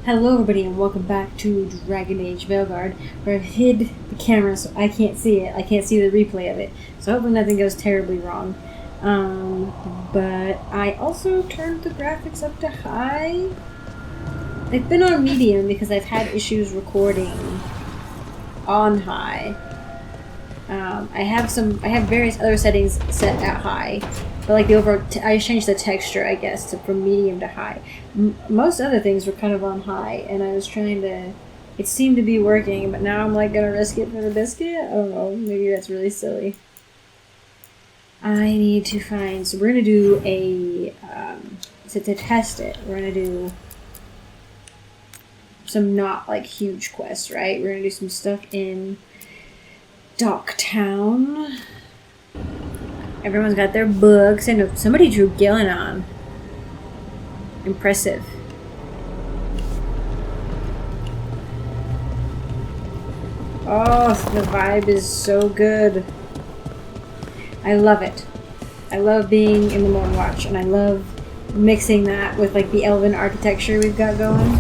Hello everybody and welcome back to Dragon Age Veilguard, where I've hid the camera so I can't see it. I can't see the replay of it. So hopefully nothing goes terribly wrong. But I also turned the graphics up to high. They've been on medium because I've had issues recording on high. I have various other settings set at high, but like the overall, I changed the texture, I guess, from medium to high. Most other things were kind of on high, and I was trying to. It seemed to be working, but now I'm like gonna risk it for the biscuit. I don't know. Maybe that's really silly. I need to find. So we're gonna do a. So to test it, we're gonna do some not like huge quests, right? We're gonna do some stuff in Docktown. Everyone's got their books. I know somebody drew Gillen on. Impressive. Oh, the vibe is so good. I love it. I love being in the Morn Watch, and I love mixing that with like the elven architecture we've got going.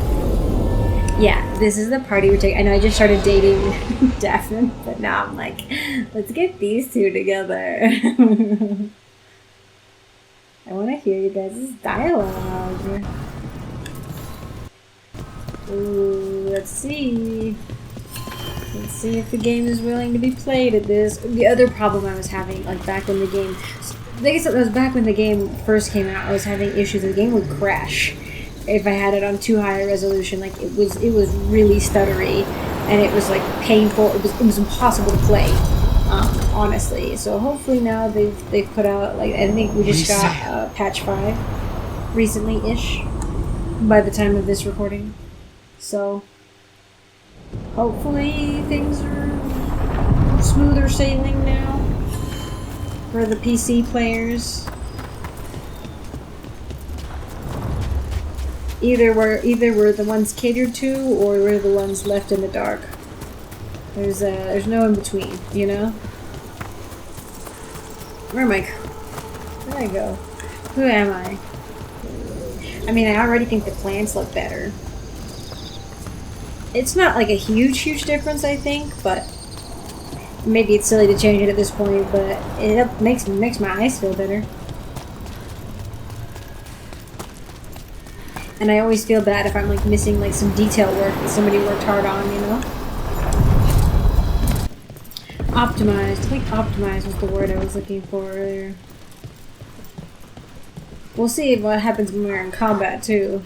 Yeah, this is the party we're taking. I know I just started dating Daphne, but now I'm like, let's get these two together. I want to hear you guys' dialogue. Ooh, let's see. Let's see if the game is willing to be played at this. The other problem I was having, like back when the game, I guess it was back when the game first came out, I was having issues. The game would crash if I had it on too high a resolution. Like it was really stuttery, and it was like painful. It was impossible to play, honestly. So hopefully now they've put out, like, I think we just got patch 5 recently-ish by the time of this recording. So hopefully things are smoother sailing now for the PC players. Either we're the ones catered to, or we're the ones left in the dark. There's no in between, you know? Where am I? Where did I go? Who am I? I mean, I already think the plants look better. It's not like a huge difference, I think, but maybe it's silly to change it at this point, but it makes my eyes feel better. And I always feel bad if I'm like missing like some detail work that somebody worked hard on, you know? Optimized. I think optimized was the word I was looking for earlier. We'll see what happens when we're in combat too.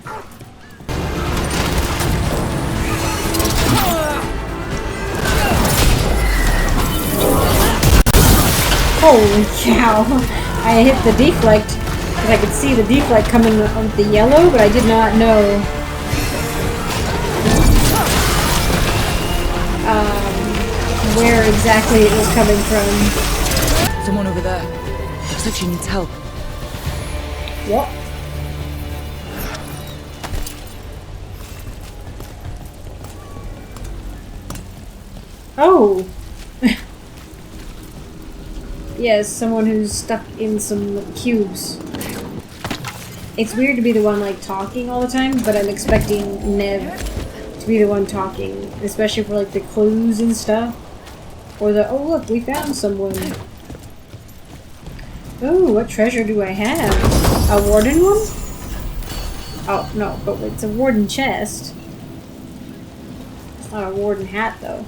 Holy cow! I hit the deflect. I could see the deflect coming with the yellow, but I did not know where exactly it was coming from. Someone over there. Looks like she needs help. What? Oh! Yes, someone who's stuck in some cubes. It's weird to be the one like talking all the time, but I'm expecting Nev to be the one talking, especially for like the clues and stuff. Or the, oh look, we found someone. Oh, what treasure do I have? A warden one? Oh, no, but it's a warden chest. It's not a warden hat, though.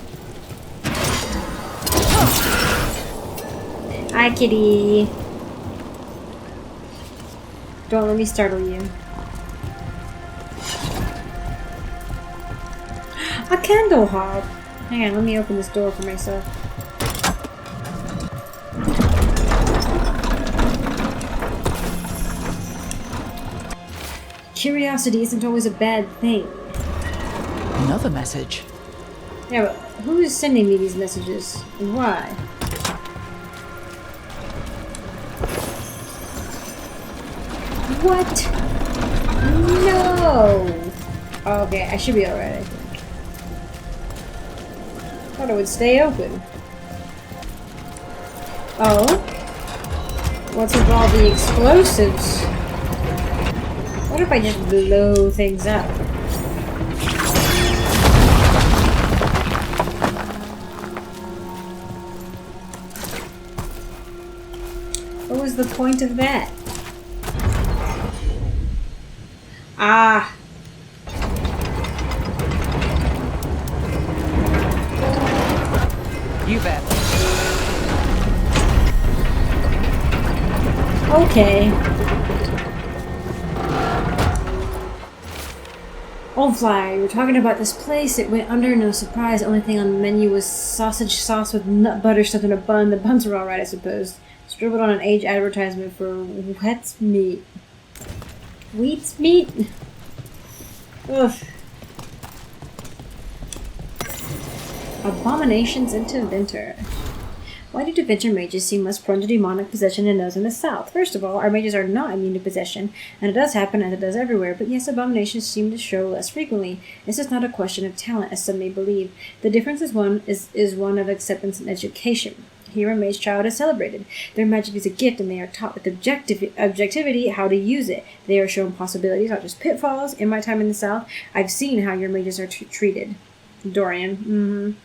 Hi, kitty. Don't let me startle you. A candle hob. Hang on, let me open this door for myself. Curiosity isn't always a bad thing. Another message. Yeah, but who is sending me these messages? And why? What? No! Okay, I should be alright, I think. Thought it would stay open. Oh? What's with all the explosives? What if I just blow things up? was the point of that? Ah. You bet. Okay. Old Fly, we were talking about this place. It went under, no surprise. The only thing on the menu was sausage sauce with nut butter stuffed in a bun. The buns were alright, I suppose. Scribbled on an Age advertisement for wet meat. Wheat's meat? Ugh. Abominations into winter. Why do Deventure mages seem less prone to demonic possession than those in the south? First of all, our mages are not immune to possession, and it does happen as it does everywhere, but yes, abominations seem to show less frequently. This is not a question of talent, as some may believe. The difference is one of acceptance and education. Here a mage child is celebrated. Their magic is a gift, and they are taught with objectivity how to use it. They are shown possibilities, not just pitfalls. In my time in the south, I've seen how your mages are treated. Dorian.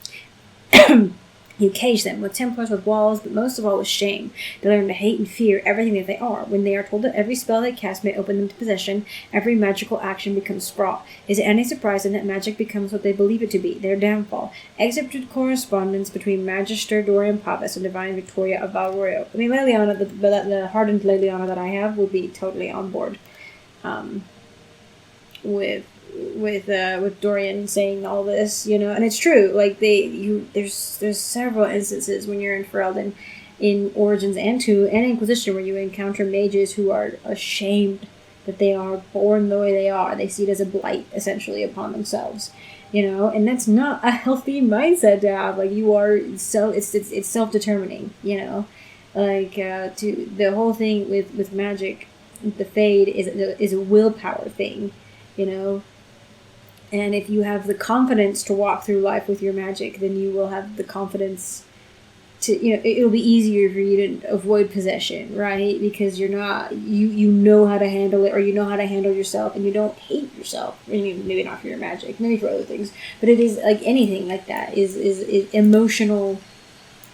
You cage them with Templars, with walls, but most of all with shame. They learn to hate and fear everything that they are. When they are told that every spell they cast may open them to possession, every magical action becomes fraught. Is it any surprise then that magic becomes what they believe it to be, their downfall? Excerpted correspondence between Magister Dorian Pavis and Divine Victoria of Valroyo. I mean, Leliana, the hardened Leliana that I have, would be totally on board with Dorian saying all this, you know, and it's true. Like there's several instances when you're in Ferelden, in Origins and 2 and Inquisition, where you encounter mages who are ashamed that they are born the way they are. They see it as a blight, essentially, upon themselves, you know, and that's not a healthy mindset to have. Like, you are it's self-determining, you know, like to the whole thing with magic, the Fade is a willpower thing, you know. And if you have the confidence to walk through life with your magic, then you will have the confidence to, you know, it'll be easier for you to avoid possession, right? Because you're not, you know how to handle it, or you know how to handle yourself, and you don't hate yourself. I mean, maybe not for your magic, maybe for other things. But it is, like, anything like that is emotional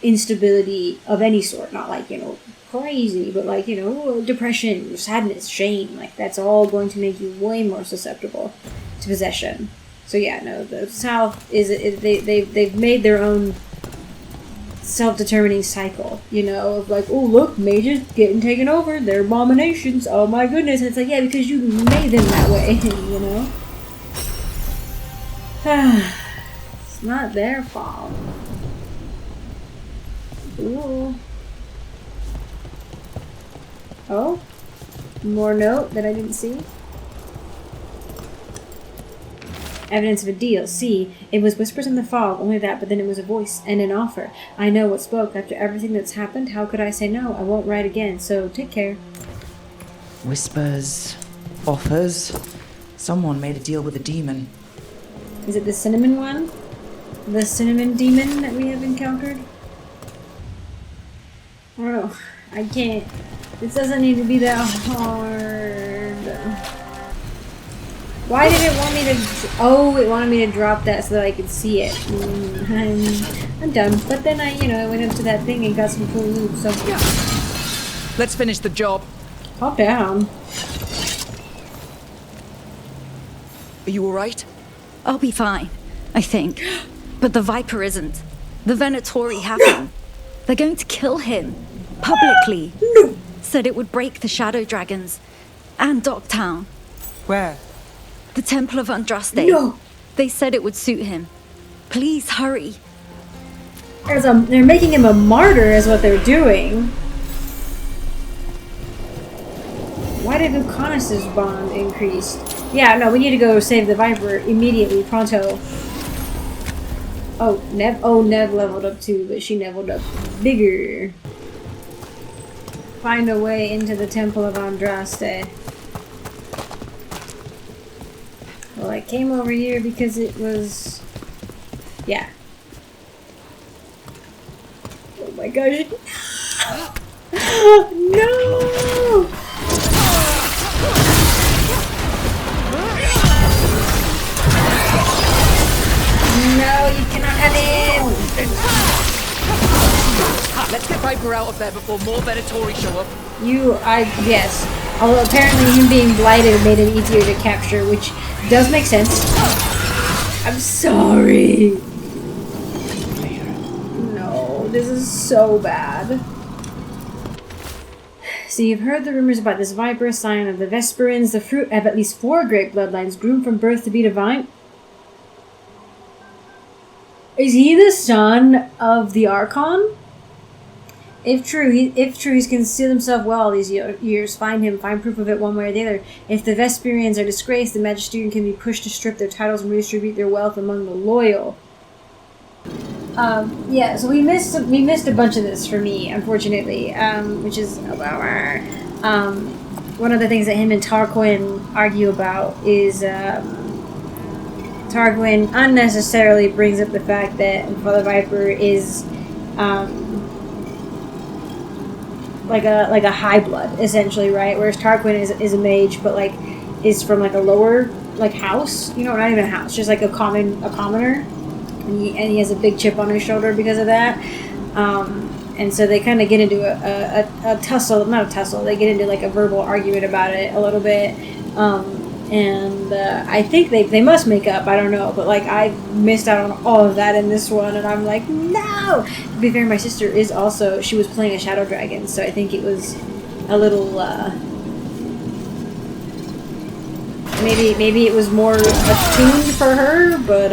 instability of any sort. Not like, you know, crazy, but like, you know, depression, sadness, shame. Like, that's all going to make you way more susceptible to possession. So yeah, no, the South they've made their own self-determining cycle, you know, of like, oh look, mages getting taken over, they're abominations, oh my goodness. And it's like, yeah, because you made them that way, you know. It's not their fault. Ooh. Oh, more note that I didn't see. Evidence of a deal. See, it was whispers in the fog, only that, but then it was a voice and an offer. I know what spoke. After everything that's happened, how could I say no? I won't write again, so take care. Whispers, offers. Someone made a deal with a demon. Is it the cinnamon one? The cinnamon demon that we have encountered? I don't know. I can't. This doesn't need to be that hard. Why did it want me to... Oh, it wanted me to drop that so that I could see it. I'm done. But then I went into that thing and got some cool loot, so yeah. Let's finish the job. Calm down. Are you alright? I'll be fine, I think. But the Viper isn't. The Venatori have him. They're going to kill him. Publicly. No. Said it would break the Shadow Dragons. And Dogtown. Where? The Temple of Andraste. No. They said it would suit him. Please hurry. They're making him a martyr is what they're doing. Why did Lucanus's bond increase? Yeah, no, we need to go save the Viper immediately, pronto. Oh, Nev leveled up too, but she leveled up bigger. Find a way into the Temple of Andraste. Well, I came over here because it was... Yeah. Oh my gosh. No! No, you cannot have him! Let's get Viper out of there before more Venatori show up. Yes. Although apparently him being blighted made him easier to capture, which does make sense. I'm sorry. No, this is so bad. So you've heard the rumors about this Viper, sign of the Vesperins, the fruit of at least 4 great bloodlines, groomed from birth to be divine. Is he the son of the Archon? If true, he's concealed himself well all these years. Find proof of it one way or the other. If the Vesperians are disgraced, the Magisterium can be pushed to strip their titles and redistribute their wealth among the loyal. Yeah, so we missed a bunch of this for me, unfortunately, which is one of the things that him and Tarquin argue about is Tarquin unnecessarily brings up the fact that Father Viper is like a high blood, essentially, right? Whereas Tarquin is a mage, but like is from like a lower like house, you know, not even a house, just like a commoner, and he has a big chip on his shoulder because of that. And so they kind of get into a tussle, not a tussle. They get into like a verbal argument about it a little bit. And I think they must make up, I don't know, but like I missed out on all of that in this one, and I'm like, no! To be fair, my sister is also, she was playing a Shadow Dragon, so I think it was a little, maybe it was more attuned for her, but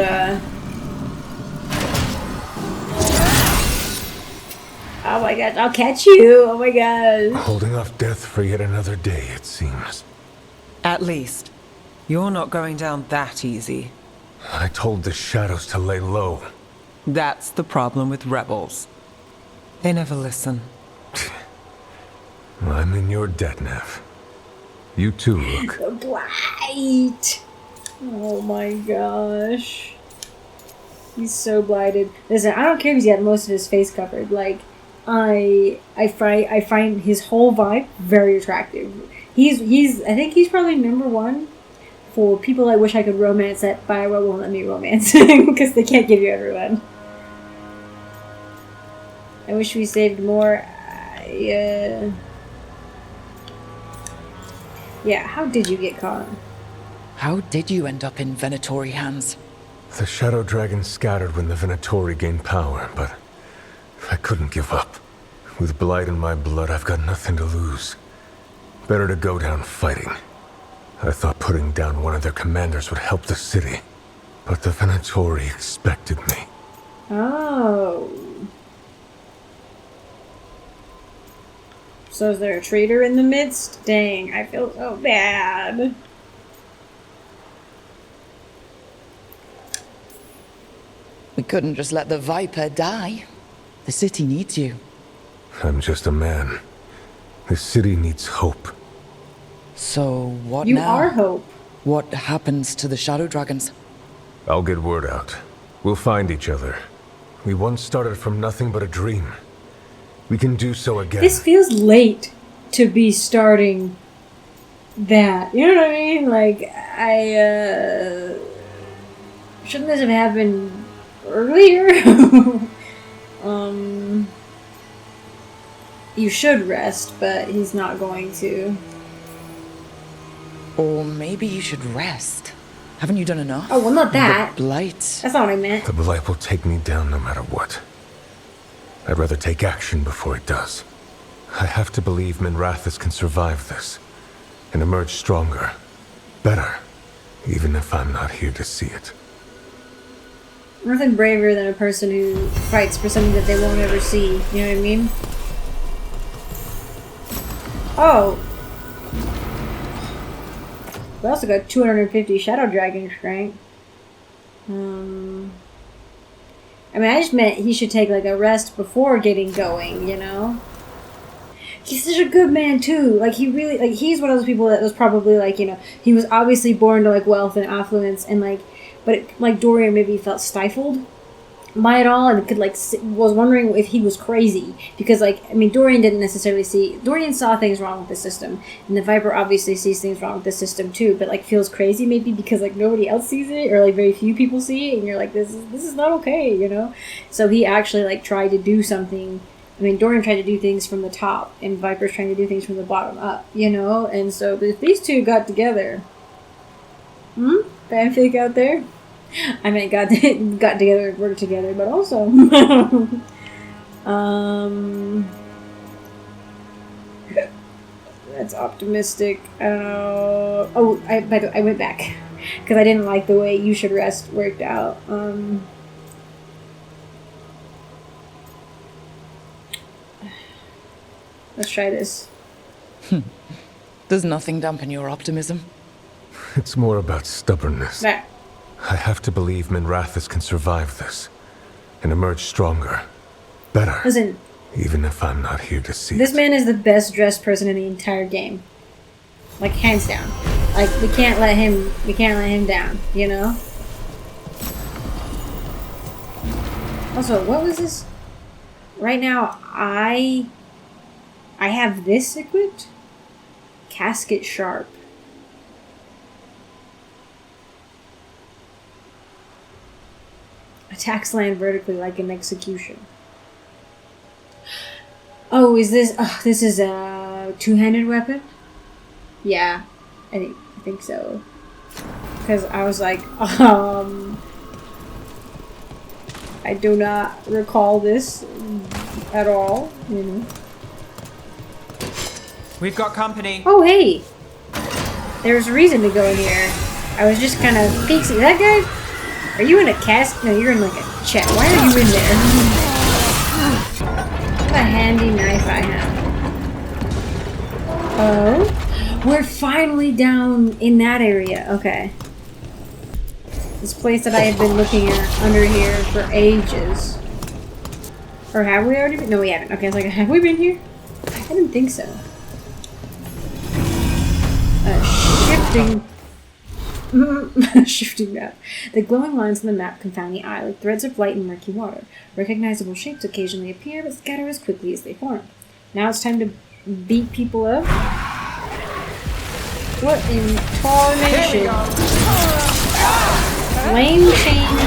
oh my god, I'll catch you, oh my god. Holding off death for yet another day, it seems. At least. You're not going down that easy. I told the shadows to lay low. That's the problem with rebels. They never listen. I'm in your debt, Nev. You too, look. The blight! Oh my gosh. He's so blighted. Listen, I don't care if he's got most of his face covered. Like, I find his whole vibe very attractive. I think he's probably #1 for people I wish I could romance that Bioware won't let me romance because they can't give you everyone. I wish we saved more. Yeah, how did you get caught? How did you end up in Venatori hands? The Shadow Dragon scattered when the Venatori gained power, but I couldn't give up. With blight in my blood, I've got nothing to lose. Better to go down fighting. I thought putting down one of their commanders would help the city, but the Venatori expected me. Oh. So is there a traitor in the midst? Dang, I feel so bad. We couldn't just let the Viper die. The city needs you. I'm just a man. The city needs hope. So what You now? are hope. What happens to the Shadow Dragons? I'll get word out. We'll find each other. We once started from nothing but a dream. We can do so again. This feels late to be starting that. You know what I mean? Like, shouldn't this have happened earlier? You should rest, but he's not going to. Or maybe you should rest. Haven't you done enough? Oh, well, not that. The blight. That's not what I meant. The blight will take me down no matter what. I'd rather take action before it does. I have to believe Minrathous can survive this and emerge stronger, better, even if I'm not here to see it. Nothing braver than a person who fights for something that they won't ever see. You know what I mean? Oh. We also got 250 Shadow Dragon strength. I mean, I just meant he should take like a rest before getting going, you know? He's such a good man too. Like he really, like he's one of those people that was probably like, you know, he was obviously born to like wealth and affluence and like, but it, like Dorian maybe felt stifled by it all and could like was wondering if he was crazy because like I mean Dorian saw things wrong with the system and the Viper obviously sees things wrong with the system too, but like feels crazy maybe because like nobody else sees it or like very few people see it and you're like this is not okay, you know. So he actually like tried to do something I mean, Dorian tried to do things from the top, and Viper's trying to do things from the bottom up, you know? And so if these two got together... Fanfic out there? I mean, got together and worked together, but also... That's optimistic. I don't know... by the way, I went back. Because I didn't like the way You Should Rest worked out. Let's try this. Does nothing dampen your optimism? It's more about stubbornness. There. I have to believe Minrathous can survive this and emerge stronger, better. Listen, even if I'm not here to see this it. man is the best dressed person in the entire game. Like, hands down. Like, we can't let him down, you know? Also, what was this? Right now, I have this equipped. Casket Sharp. Attacks land vertically like an execution. Oh, is this... Oh, this is a two-handed weapon? Yeah, I think so. Because I was like, I do not recall this at all, you know. We've got company. Oh, hey! There's a reason to go in here. I was just kind of peeking. That guy? Are you in a cask? No, you're in like a chest. Why are you in there? What a handy knife I have. Oh? We're finally down in that area. Okay. This place that I have been looking at under here for ages. Or have we already been? No, we haven't. Okay, I was like, have we been here? I didn't think so. Shifting... shifting map. The glowing lines on the map confound the eye like threads of light in murky water. Recognizable shapes occasionally appear, but scatter as quickly as they form. Now it's time to beat people up. What in tarnation? Flame chained.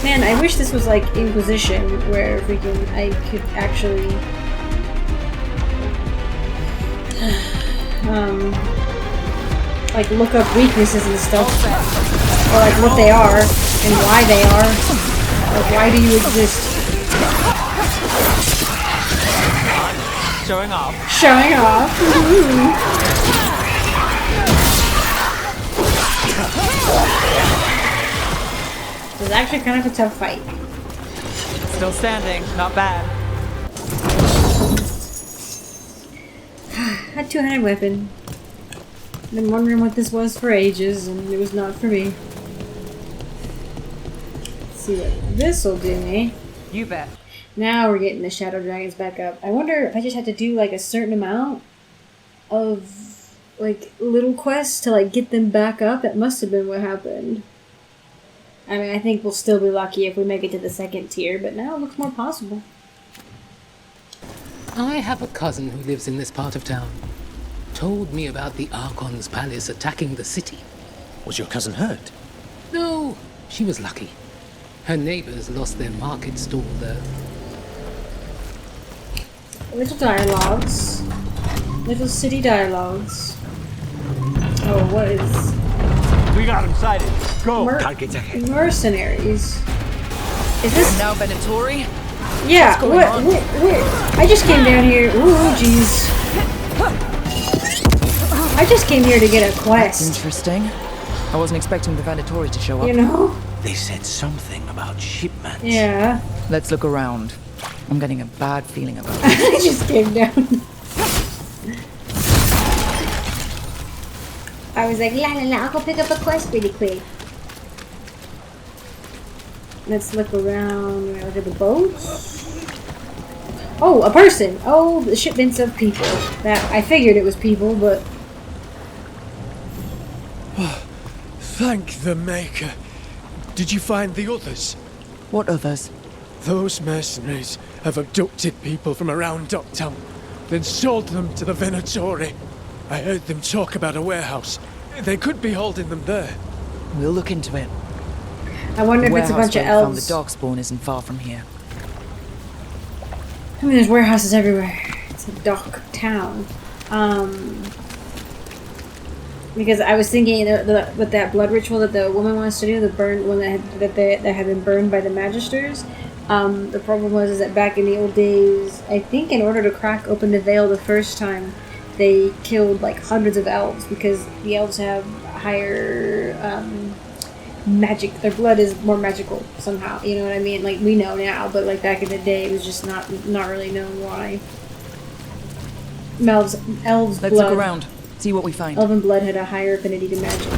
Man, I wish this was like Inquisition, where freaking I could actually like look up weaknesses and stuff, or like what they are and why they are. Like, why do you exist? Showing off. Showing off. It was actually kind of a tough fight. Still standing. Not bad. A two-handed weapon. Been wondering what this was for ages, and it was not for me. Let's see what this'll do me. You bet. Now we're getting the Shadow Dragons back up. I wonder if I just had to do like a certain amount of like little quests to like get them back up. That must have been what happened. I mean, I think we'll still be lucky if we make it to the second tier, but now it looks more possible. I have a cousin who lives in this part of town. Told me about the Archon's palace attacking the city. Was your cousin hurt? No, she was lucky. Her neighbors lost their market stall there. Little dialogues. Little city dialogues. Oh, what is... We got him sighted. Go. Targets ahead. Mercenaries. Is this... Now Venatori? Yeah, what? I just came down here... Ooh, jeez. I just came here to get a quest. Interesting. I wasn't expecting the Venatori to show up. You know? They said something about shipments. Yeah. Let's look around. I'm getting a bad feeling about it. I just came down. I was like, la la la, I'll go pick up a quest really quick. Let's look around. Look at the boats. Oh, a person. Oh, the shipments of people. That I figured it was people, but... Thank the Maker. Did you find the others? What others? Those mercenaries have abducted people from around Docktown, then sold them to the Venatori. I heard them talk about a warehouse. They could be holding them there. We'll look into it. I wonder if The it's a bunch of warehouse where we found elves. the Darkspawn isn't far from here. I mean, there's warehouses everywhere. It's a dock town. Because I was thinking with that blood ritual that the woman wants to do, the burn one that had been burned by the Magisters. The problem was that back in the old days, I think in order to crack open the veil the first time, they killed like hundreds of elves because the elves have higher magic. Their blood is more magical somehow. You know what I mean? Like we know now, but like back in the day, it was just not really known why. Elves' Let's blood. look around, see what we find. Elven blood had a higher affinity to magic.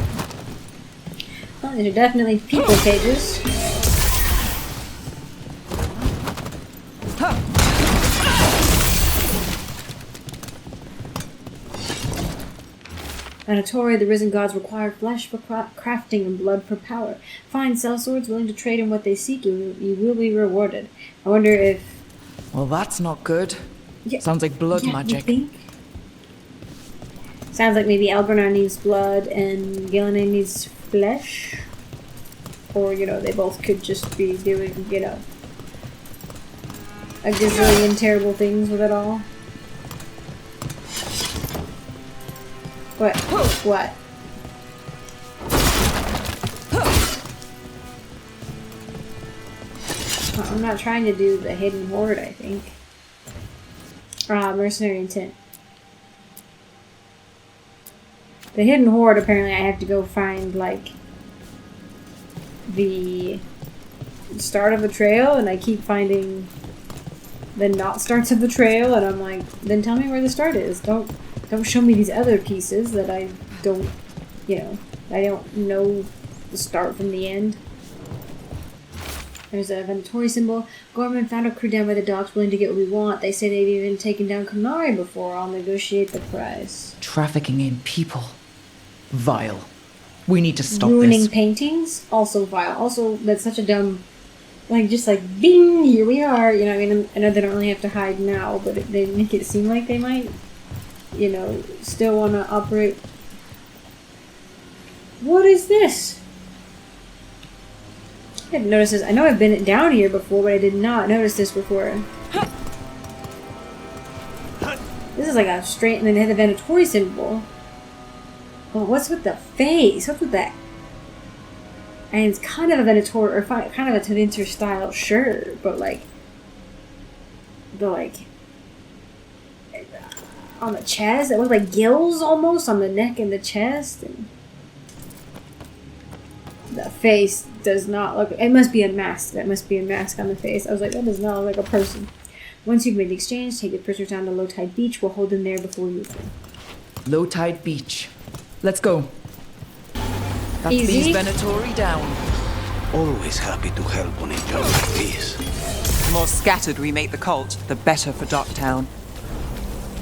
Well, these are definitely people cages. Venatori, the risen gods require flesh for crafting and blood for power. Find sellswords willing to trade in what they seek, and you will be rewarded. I wonder if... Well, that's not good. Yeah, sounds like blood you magic. think? Sounds like maybe Algernon needs blood and Gillinan needs flesh. Or, you know, they both could just be doing, you know, a gazillion terrible things with it all. What? What? I'm not trying to do the hidden horde, I think. Mercenary intent. The hidden horde, apparently I have to go find, like, the start of the trail, and I keep finding the not starts of the trail, and I'm like, then tell me where the start is. Don't show me these other pieces that I don't, you know, I don't know the start from the end. There's a Venatori symbol. Gorman found a crew down by the docks willing to get what we want. They say they've even taken down Canary before. I'll negotiate the price. Trafficking in people. Vile. We need to stop Ruining this. paintings? Also vile. Also, that's such a dumb... Like, just like, bing, here we are. You know, I mean, I know they don't really have to hide now, but they make it seem like they might, you know, still want to operate. What is this? I didn't notice this. I know I've been down here before, but I did not notice this before. This is like a straight, and then they had the Venatori symbol. But what's with the face? What's with that? And it's kind of a Venator, or kind of a Tevinter style shirt, but like, on the chest, it looked like gills almost on the neck and the chest, and the face does not look. It must be a mask. That must be a mask on the face. I was like, that does not look like a person. Once you've made the exchange, take the prisoners down to Low Tide Beach. We'll hold them there before we move them. Low Tide Beach. Let's go. That's Easy. these Venatori down. Always happy to help on a job like this. The more scattered we make the cult, the better for Docktown.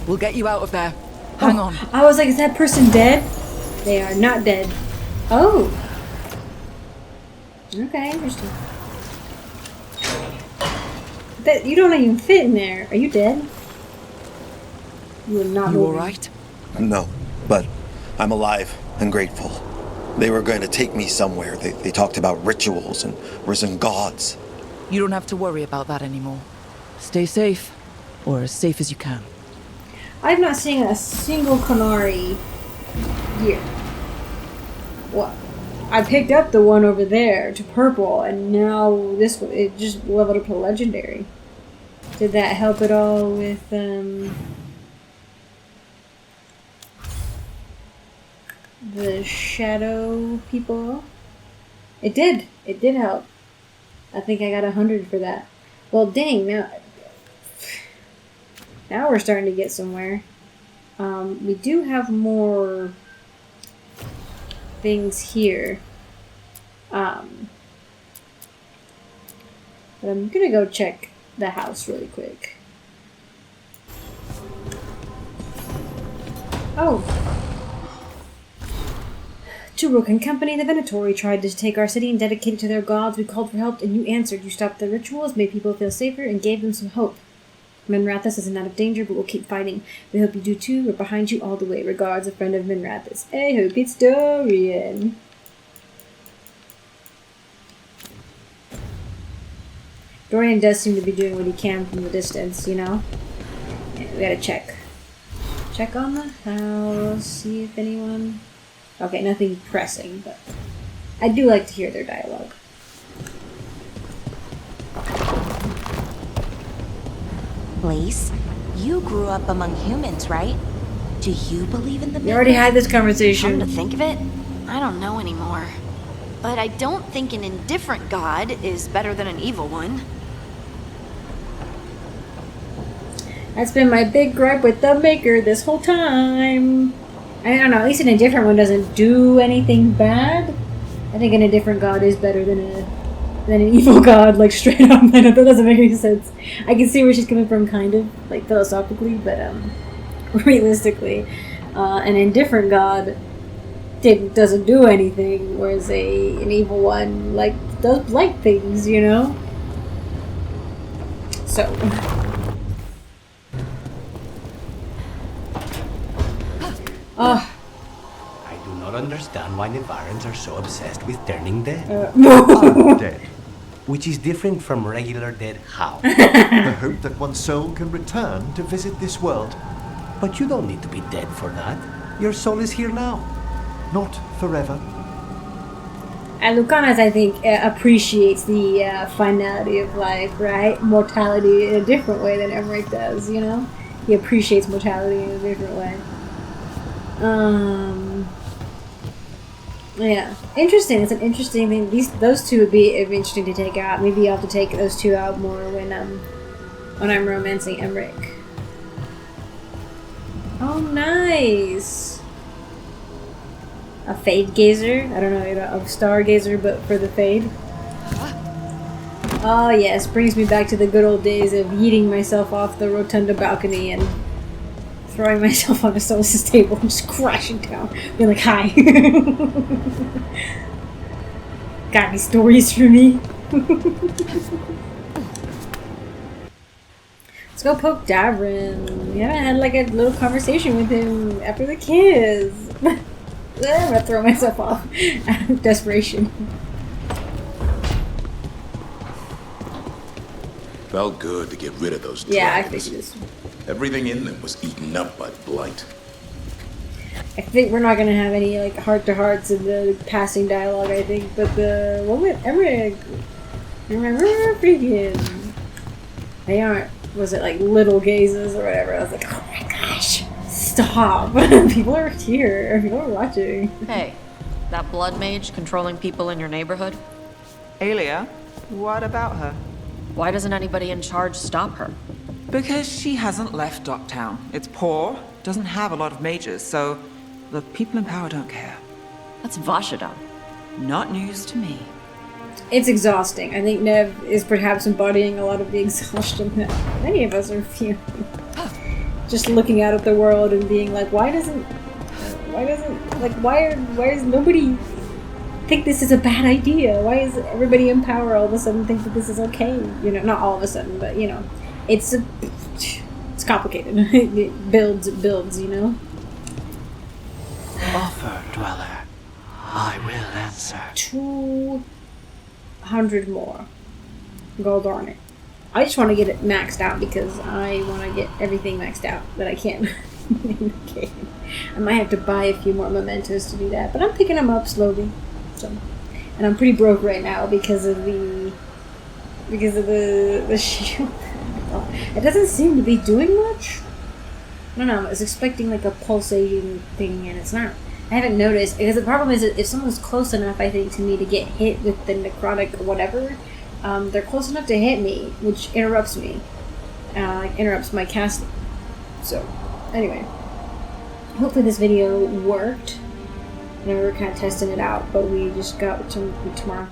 We'll get you out of there. Hang on. I was like, is that person dead? They are not dead. Oh. Okay, interesting. You don't even fit in there. Are you dead? You are not You moving. alright? No, but I'm alive and grateful. They were going to take me somewhere. They talked about rituals and risen gods. You don't have to worry about that anymore. Stay safe, or as safe as you can. I've not seen a single Canary here. What? I picked up the one over there to purple, and now this one, it just leveled up to legendary. Did that help at all with, the shadow people? It did. It did help. I think I got 100 for that. Well, dang, now we're starting to get somewhere. We do have more things here. But I'm gonna go check the house really quick. Oh. Turok and company, the Venatori tried to take our city and dedicate it to their gods. We called for help and you answered. You stopped the rituals, made people feel safer, and gave them some hope. Minrathous isn't out of danger, but we'll keep fighting. We hope you do too. We're behind you all the way. Regards, a friend of Minrathous. I hope it's Dorian. Dorian does seem to be doing what he can from the distance, you know? Yeah, we gotta check. Check on the house, see if anyone... Okay, nothing pressing, but I do like to hear their dialogue. Lace, you grew up among humans, right? Do you believe in the We already had this conversation. Come to think of it, I don't know anymore. But I don't think an indifferent god is better than an evil one. That's been my big gripe with the Maker this whole time. I don't know, at least an indifferent one doesn't do anything bad. I think an indifferent god is better than an evil god, like straight up. I know that doesn't make any sense. I can see where she's coming from, kind of, like philosophically, but realistically, an indifferent god doesn't do anything, whereas an evil one like does like things, you know. So. I do not understand why Nevarans are so obsessed with turning dead. Dead. Which is different from regular dead how? The hope that one's soul can return to visit this world. But you don't need to be dead for that. Your soul is here now. Not forever. And Lucanas, I think, appreciates the finality of life, right? Mortality in a different way than Emmerich does, you know? He appreciates mortality in a different way. Yeah. Interesting. It's an interesting thing. Those two would be interesting to take out. Maybe I'll have to take those two out more when I'm romancing Emmerich. Oh, nice! A Fade Gazer? I don't know, a Stargazer, but for the Fade. Oh yes, brings me back to the good old days of yeeting myself off the rotunda balcony and throwing myself on a Solis's table and just crashing down. Being like, hi. Got any stories for me? Let's go poke Davrin. Yeah, I had like a little conversation with him after the kiss. I'm gonna throw myself off out of desperation. Felt good to get rid of those Yeah, I dragons. figured this. Everything in them was eaten up by blight. I think we're not gonna have any like heart-to-hearts in the passing dialogue, I think, but the one with Emmerich, remember freaking, they aren't, was it like little gazes or whatever? I was like, oh my gosh, stop. People are here, people are watching. Hey, that blood mage controlling people in your neighborhood? Alia, what about her? Why doesn't anybody in charge stop her? Because she hasn't left Docktown. It's poor, doesn't have a lot of mages, so the people in power don't care. That's Vashadon. Not news to me. It's exhausting. I think Nev is perhaps embodying a lot of the exhaustion that many of us are feeling. Just looking out at the world and being like, why does nobody think this is a bad idea? Why is everybody in power all of a sudden think that this is okay? You know, not all of a sudden, but you know, it's complicated. It builds, you know? Offer, dweller. I will answer. 200 more. Gold on it. I just want to get it maxed out because I want to get everything maxed out that I can in the game. I might have to buy a few more mementos to do that, but I'm picking them up slowly. So, and I'm pretty broke right now because of the shield. It doesn't seem to be doing much. I don't know. I was expecting like a pulsating thing, and it's not. I haven't noticed because the problem is that if someone's close enough, I think, to me to get hit with the necrotic or whatever, they're close enough to hit me, which interrupts me, interrupts my casting. So, anyway, hopefully this video worked. We were kind of testing it out, but we just got tomorrow.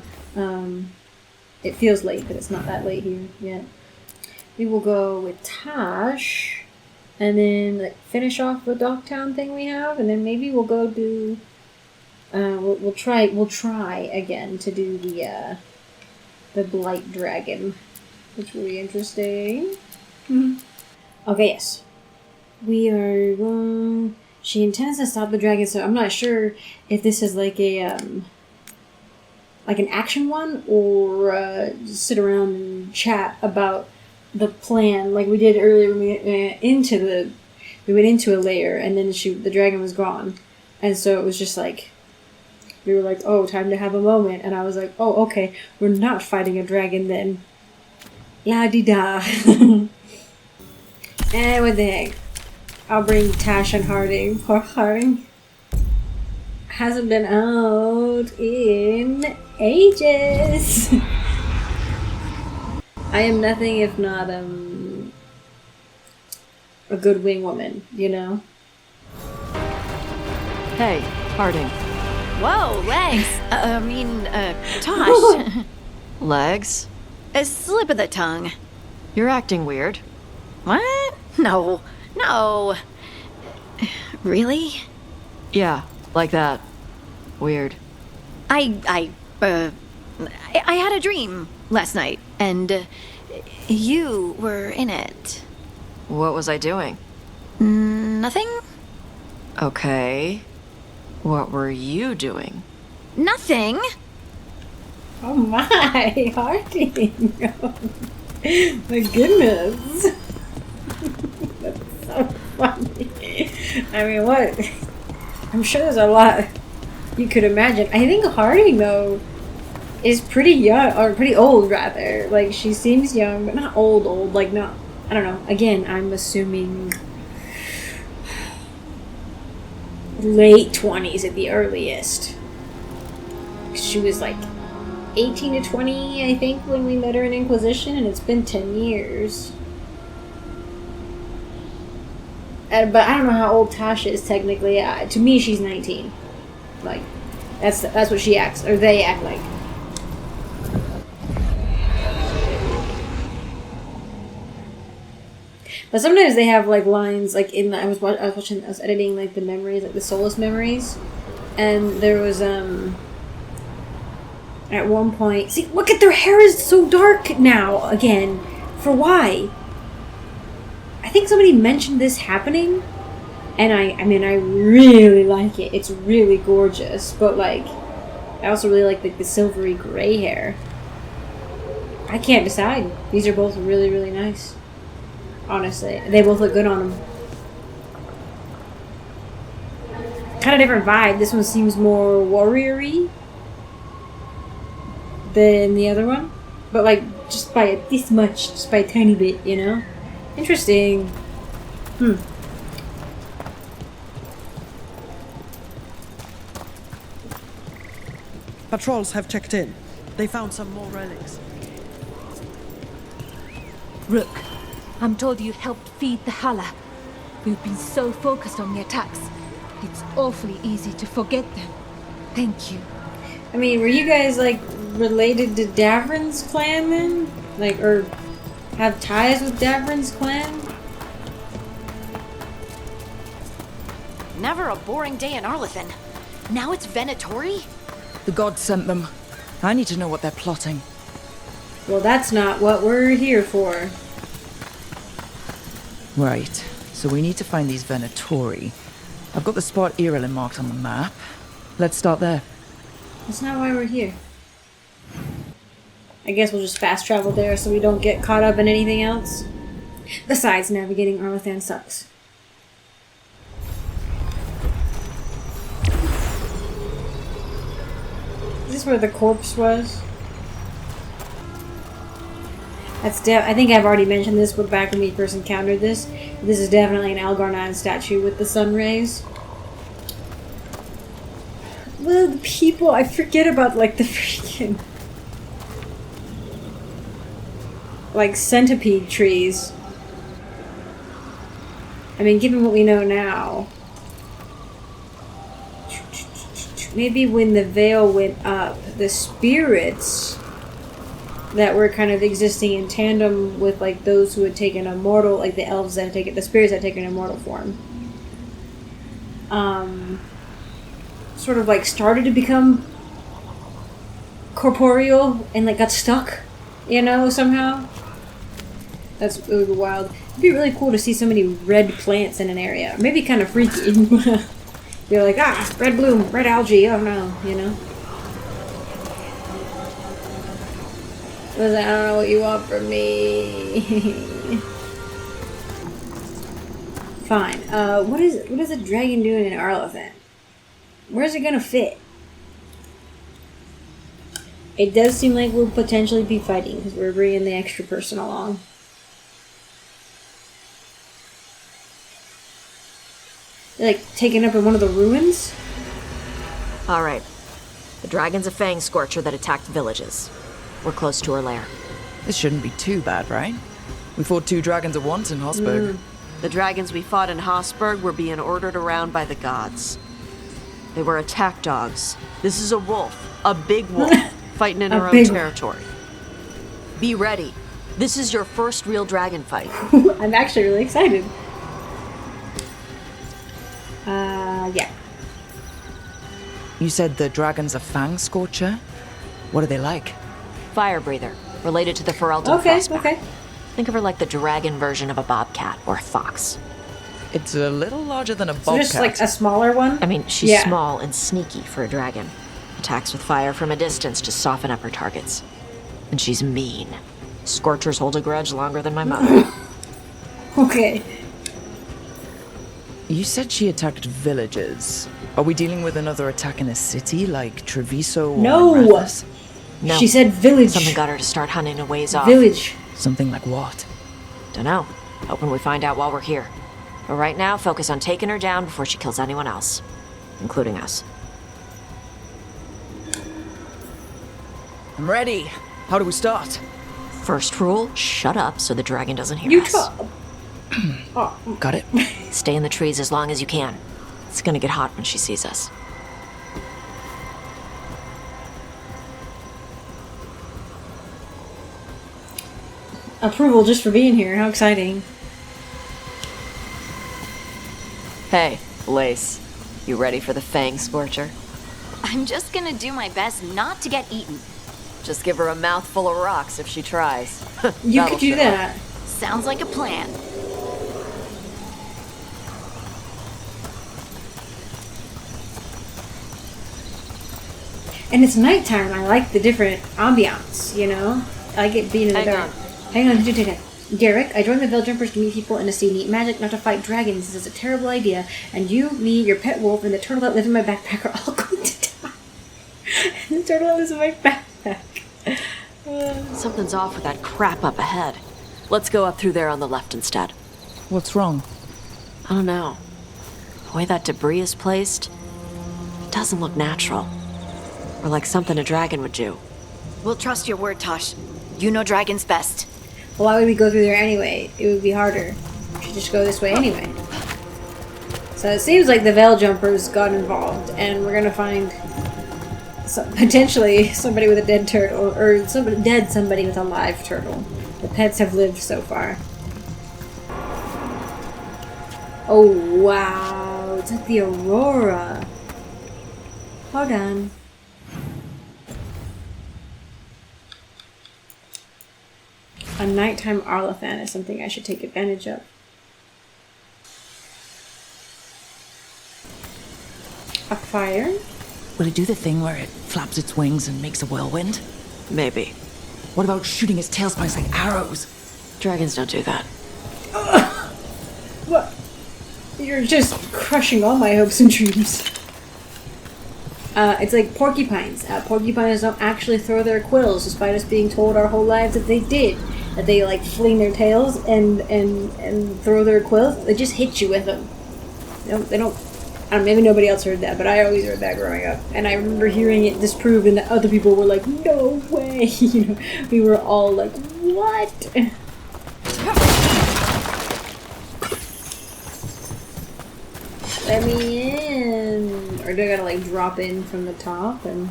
It feels late, but it's not that late here yet. We will go with Taash, and then like finish off the Docktown thing we have, and then maybe we'll go do. We'll try again to do the Blight Dragon, which will be interesting. Okay, yes, we are. She intends to stop the dragon, so I'm not sure if this is like a like an action one, or just sit around and chat about the plan, like we did earlier when we went into a lair, and then the dragon was gone, and so it was just like we were like, oh, time to have a moment, and I was like, oh, okay, we're not fighting a dragon then. La di da. And what the heck? I'll bring Taash and Harding. Poor Harding hasn't been out in ages. I am nothing if not a good wing woman, you know? Hey, Harding. Whoa, legs! Taash. Legs? A slip of the tongue. You're acting weird. What? No. Really? Yeah, like that. Weird. I had a dream last night, and you were in it. What was I doing? Nothing? Okay. What were you doing? Nothing. Oh my, Harding. My goodness. That's so funny. I mean, what? I'm sure there's a lot you could imagine. I think Harding, though, is pretty young, or pretty old, rather. Like, she seems young, but not old. Like, not, I don't know. Again, I'm assuming late 20s at the earliest. She was like 18 to 20, I think, when we met her in Inquisition, and it's been 10 years. But I don't know how old Taash is technically. To me, she's 19. Like, that's what she acts, or they act like. But sometimes they have like lines like in the, I was editing like the memories, like the Solus memories, and there was at one point, see, look at their hair is so dark now again. For why? I think somebody mentioned this happening, and I mean I really like it. It's really gorgeous, but like I also really like the silvery gray hair. I can't decide. These are both really, really nice. Honestly, they both look good on them. Kind of different vibe. This one seems more warrior-y than the other one, but like just by this much, just by a tiny bit, you know. Interesting. Patrols have checked in. They found some more relics. Rook, I'm told you helped feed the Hala. We've been so focused on the attacks. It's awfully easy to forget them. Thank you. I mean, were you guys like related to Davrin's clan then? Like, or have ties with Davrin's clan? Never a boring day in Arlethan. Now it's Venatori? The gods sent them. I need to know what they're plotting. Well, that's not what we're here for. Right, so we need to find these Venatori. I've got the spot Irelin marked on the map. Let's start there. That's not why we're here. I guess we'll just fast travel there so we don't get caught up in anything else. Besides, navigating Arlethan sucks. Is this where the corpse was? I think I've already mentioned this back when we first encountered this. This is definitely an Algarnon statue with the sun rays. Well, the people, I forget about like the freaking like centipede trees. I mean, given what we know now, maybe when the veil went up, the spirits that were kind of existing in tandem with like those who had taken a mortal, like the elves that had taken, the spirits that had taken a mortal form, sort of like started to become corporeal and like got stuck, you know, somehow. That's really wild. It'd be really cool to see so many red plants in an area. Maybe kind of freaky. You're like, red bloom, red algae, oh no, you know. Listen, I don't know what you want from me. Fine. What is a dragon doing in Arlathan? Where's it gonna fit? It does seem like we'll potentially be fighting because we're bringing the extra person along. Like taken up in one of the ruins? Alright. The dragon's a fang scorcher that attacked villages. We're close to her lair. This shouldn't be too bad, right? We fought 2 dragons at once in Hosberg. The dragons we fought in Hosberg were being ordered around by the gods. They were attack dogs. This is a wolf. A big wolf. Fighting in her own territory. Be ready. This is your first real dragon fight. I'm actually really excited. Yeah. You said the dragon's a fang scorcher? What are they like? Fire breather. Related to the Ferelden frostback. Okay. Think of her like the dragon version of a bobcat or a fox. It's a little larger than a bobcat. So just like a smaller one? I mean, she's small and sneaky for a dragon. Attacks with fire from a distance to soften up her targets. And she's mean. Scorchers hold a grudge longer than my mother. Okay. You said she attacked villages. Are we dealing with another attack in a city like Treviso or Minrathous? No. She said village. Something got her to start hunting a ways off. Village. Something like what? Dunno. Hoping we find out while we're here. But right now, focus on taking her down before she kills anyone else. Including us. I'm ready. How do we start? First rule, shut up so the dragon doesn't hear us. Got it. Stay in the trees as long as you can. It's gonna get hot when she sees us. Approval just for being here. How exciting. Hey, Lace. You ready for the Fang Scorcher? I'm just gonna do my best not to get eaten. Just give her a mouthful of rocks if she tries. You could do that. Sounds like a plan. And it's nighttime. I like the different ambiance, you know? I like it being in the dark. Hang on. Derek, I joined the Veil Jumpers to meet people and to see neat magic, not to fight dragons. This is a terrible idea. And you, me, your pet wolf, and the turtle that lives in my backpack are all going to die. And the turtle that lives in my backpack. Something's off with that crap up ahead. Let's go up through there on the left instead. What's wrong? I don't know. The way that debris is placed, it doesn't look natural. Or like something a dragon would do. We'll trust your word, Taash. You know dragons best. Well, why would we go through there anyway? It would be harder. We should just go this way anyway. So it seems like the Veil Jumpers got involved, and we're gonna find potentially somebody with a dead turtle, or somebody with a live turtle. The pets have lived so far. Oh wow, it's like the Aurora. Hold on. A nighttime Arlathan is something I should take advantage of. A fire? Will it do the thing where it flaps its wings and makes a whirlwind? Maybe. What about shooting its tail spikes like arrows? Dragons don't do that. What? You're just crushing all my hopes and dreams. It's like porcupines. Porcupines don't actually throw their quills, despite us being told our whole lives that they did. That they like fling their tails and throw their quills. They just hit you with them. They don't. I don't know, maybe nobody else heard that, but I always heard that growing up. And I remember hearing it disproved, and other people were like, "No way!" You know, we were all like, "What?" Let me in. Or do I gotta like drop in from the top? And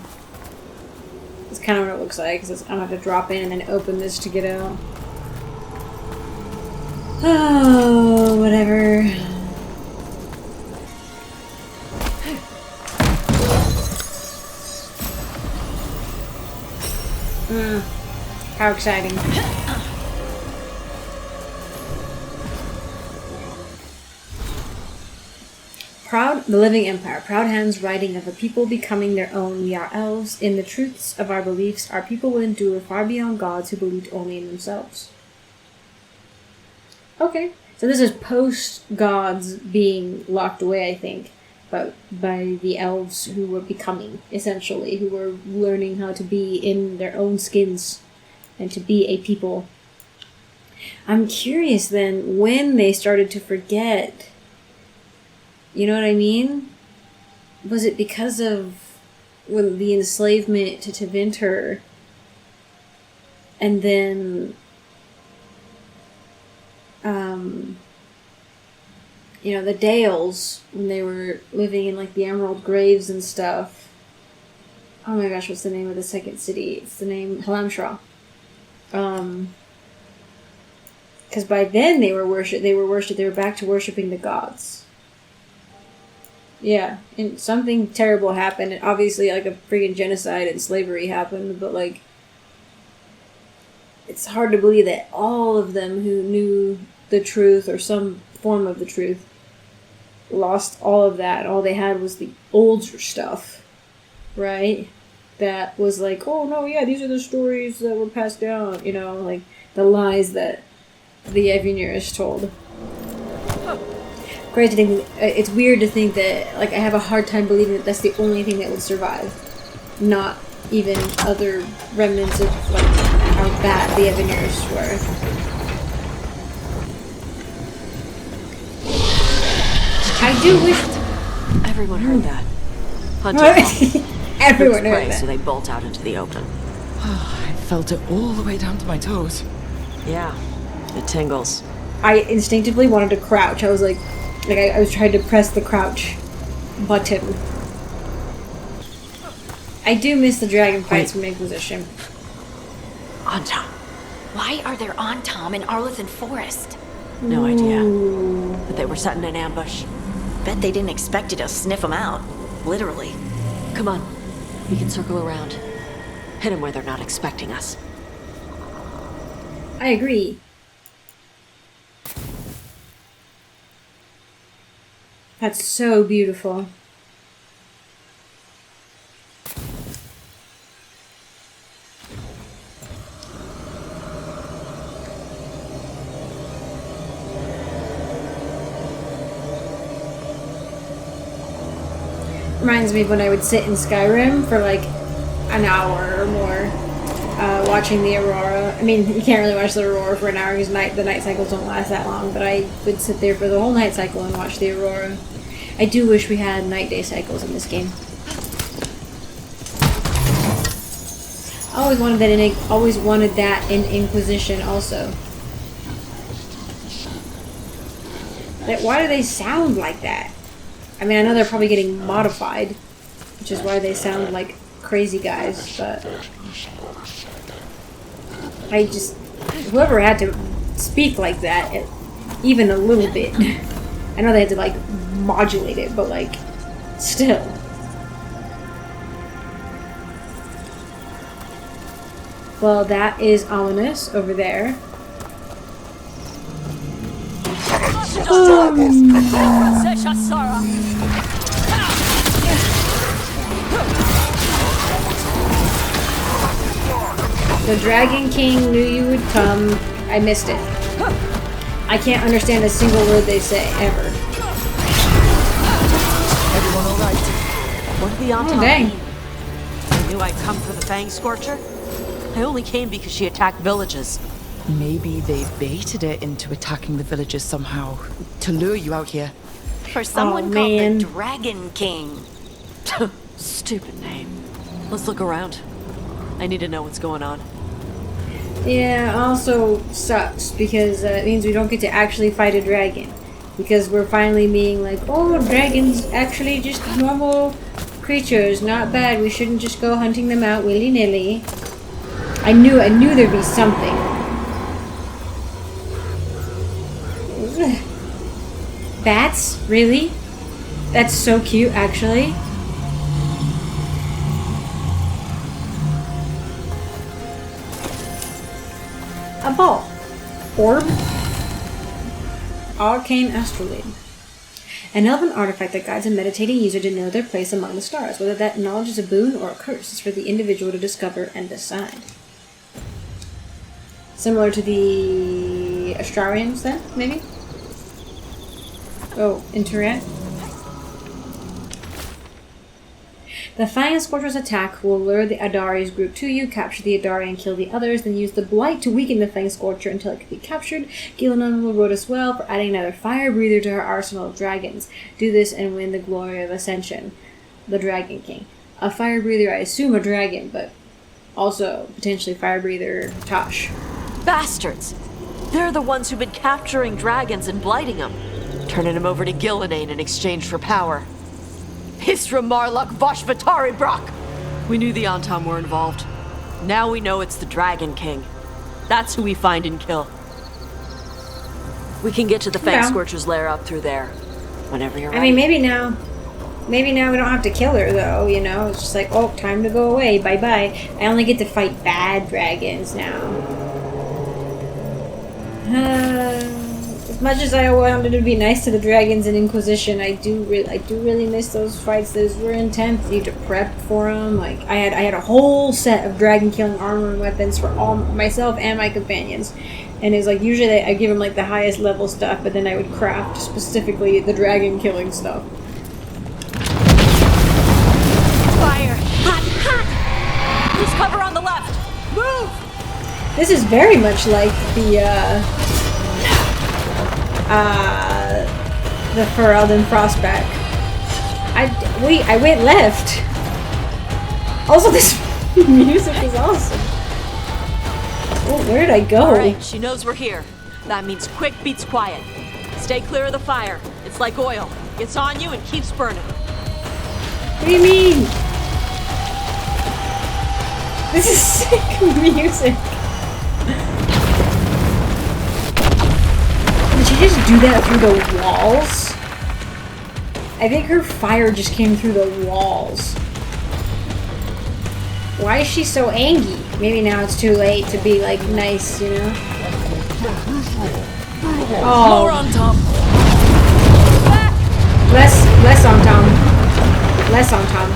it's kind of what it looks like, because I'm gonna have to drop in and then open this to get out. Oh, whatever. How exciting. The living empire. Proud hands writing of a people becoming their own. We are elves. In the truths of our beliefs, our people will endure far beyond gods who believed only in themselves. Okay. So this is post-gods being locked away, I think, but by the elves who were becoming, essentially, who were learning how to be in their own skins and to be a people. I'm curious then when they started to forget. You know what I mean? Was it because of when the enslavement to Tevinter, and then you know, the Dales, when they were living in like the Emerald Graves and stuff. Oh my gosh, what's the name of the second city? It's the name Halamshra. Because by then they were back to worshipping the gods. Yeah, and something terrible happened, and obviously like a freaking genocide and slavery happened, but like it's hard to believe that all of them who knew the truth or some form of the truth lost all of that. All they had was the older stuff, right? That was like, oh no, yeah, these are the stories that were passed down, you know, like the lies that the Eviners told. Crazy to think, it's weird to think that, like, I have a hard time believing that that's the only thing that would survive. Not even other remnants of, like, how bad the Eviners were. I do wish... Everyone heard that. Hunter. Everyone heard that. So they bolt out into the open. I felt it all the way down to my toes. Yeah, it tingles. I instinctively wanted to crouch. I was like I was trying to press the crouch button. I do miss the dragon fights from Inquisition. Antom. Why are there Antom in Arlothan Forest? No idea. But they were setting an ambush. Bet they didn't expect you to sniff them out. Literally. Come on. We can circle around. Hit them where they're not expecting us. I agree. That's so beautiful. Reminds me of when I would sit in Skyrim for like an hour or more watching the aurora. I mean, you can't really watch the aurora for an hour because the night cycles don't last that long, but I would sit there for the whole night cycle and watch the aurora. I do wish we had night-day cycles in this game. I always wanted that in Inquisition also. Why do they sound like that? I mean, I know they're probably getting modified, which is why they sound like crazy guys, but whoever had to speak like that, even a little bit. I know they had to, like, modulate it, but, like, still. Well, that is ominous over there. The Dragon King knew you would come. I missed it. I can't understand a single word they say, ever. Everyone alright? What did the Antom dang. mean? They knew I'd come for the Fang Scorcher? I only came because she attacked villages. Maybe they baited it into attacking the villagers somehow, to lure you out here. For someone called the Dragon King. Stupid name. Let's look around. I need to know what's going on. Yeah, also sucks because it means we don't get to actually fight a dragon. Because we're finally being like, oh, dragons actually just normal creatures, not bad. We shouldn't just go hunting them out willy-nilly. I knew there'd be something. Bats? Really? That's so cute, actually. A ball. Orb. Arcane astrolabe. An elven artifact that guides a meditating user to know their place among the stars. Whether that knowledge is a boon or a curse is for the individual to discover and decide. Similar to the Astrarians, then, maybe? Oh, interact. The Fang Scorcher's attack will lure the Adari's group to you, capture the Adari and kill the others, then use the Blight to weaken the Fang Scorcher until it can be captured. Gillinan will reward us well for adding another fire breather to her arsenal of dragons. Do this and win the glory of Ascension, the Dragon King. A fire breather, I assume a dragon, but also potentially fire breather Taash. Bastards! They're the ones who've been capturing dragons and blighting them, turning them over to Gillinan in exchange for power. Hisra Marluk Voshvatari Brock! We knew the Antam were involved. Now we know it's the Dragon King. That's who we find and kill. We can get to the Fang Scorcher's lair up through there, whenever you're ready. I mean, maybe now we don't have to kill her, though, you know? It's just like, oh, time to go away, bye-bye. I only get to fight bad dragons now. As much as I wanted to be nice to the dragons in Inquisition, I do really miss those fights. Those were intense. You had to prep for them. Like I had a whole set of dragon killing armor and weapons for all myself and my companions. And it's like usually I give them like the highest level stuff, but then I would craft specifically the dragon killing stuff. Fire! Hot! Hot! Please cover on the left. Move! This is very much like the Ferelden Frostback. I went left. Also, this music is awesome. Oh, where did I go? Alright, she knows we're here. That means quick beats quiet. Stay clear of the fire. It's like oil. It's on you and keeps burning. What do you mean? This is sick music. Did she just do that through the walls? I think her fire just came through the walls. Why is she so angry? Maybe now it's too late to be like nice, you know? Oh. More on Tom. Less on Tom. Less on Tom.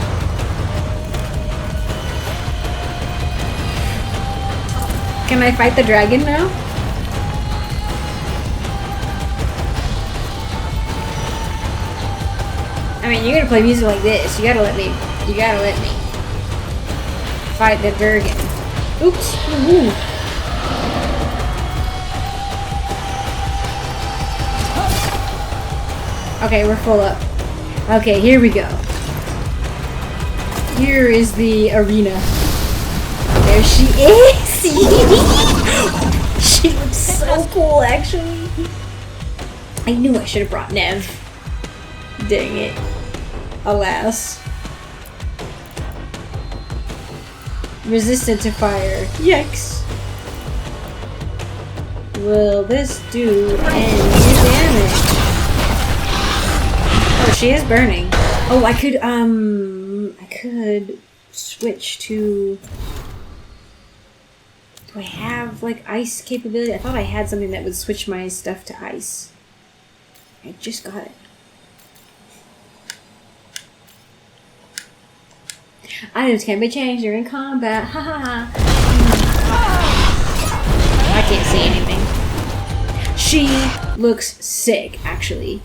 Can I fight the dragon now? I mean, you're gonna play music like this. You gotta let me fight the dragon. Oops. Ooh. Okay, we're full up. Okay, here we go. Here is the arena. There she is! She looks so cool, actually. I knew I should have brought Nev. Dang it. Alas. Resistant to fire. Yikes. Will this do any damage? Oh, she is burning. Oh, I could switch to... Do I have, like, ice capability? I thought I had something that would switch my stuff to ice. I just got it. Items can be changed during combat. Ha ha ha. I can't see anything. She looks sick, actually.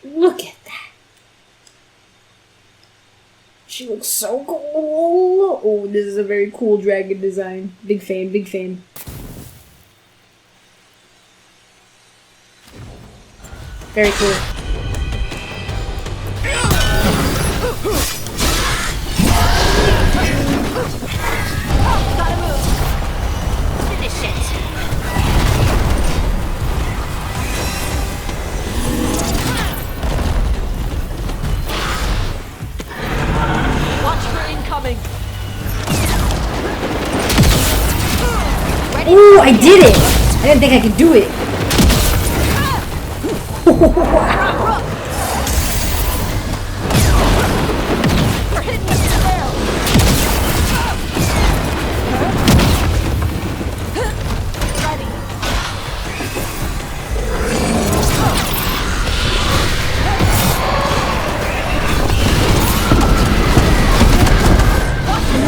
Look at that. She looks so cool. Oh, this is a very cool dragon design. Big fan, big fan. Very cool. Gotta move. Finish it. Watch for incoming. Ooh, I did it! I didn't think I could do it.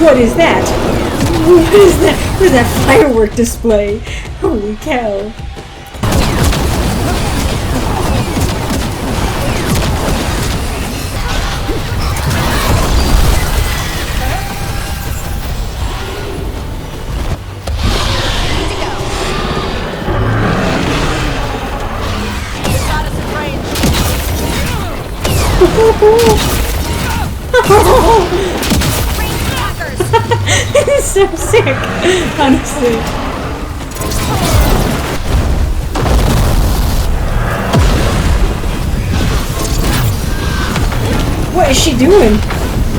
What is that? What is that? What is that firework display? Holy cow. It's so sick, honestly. What is she doing?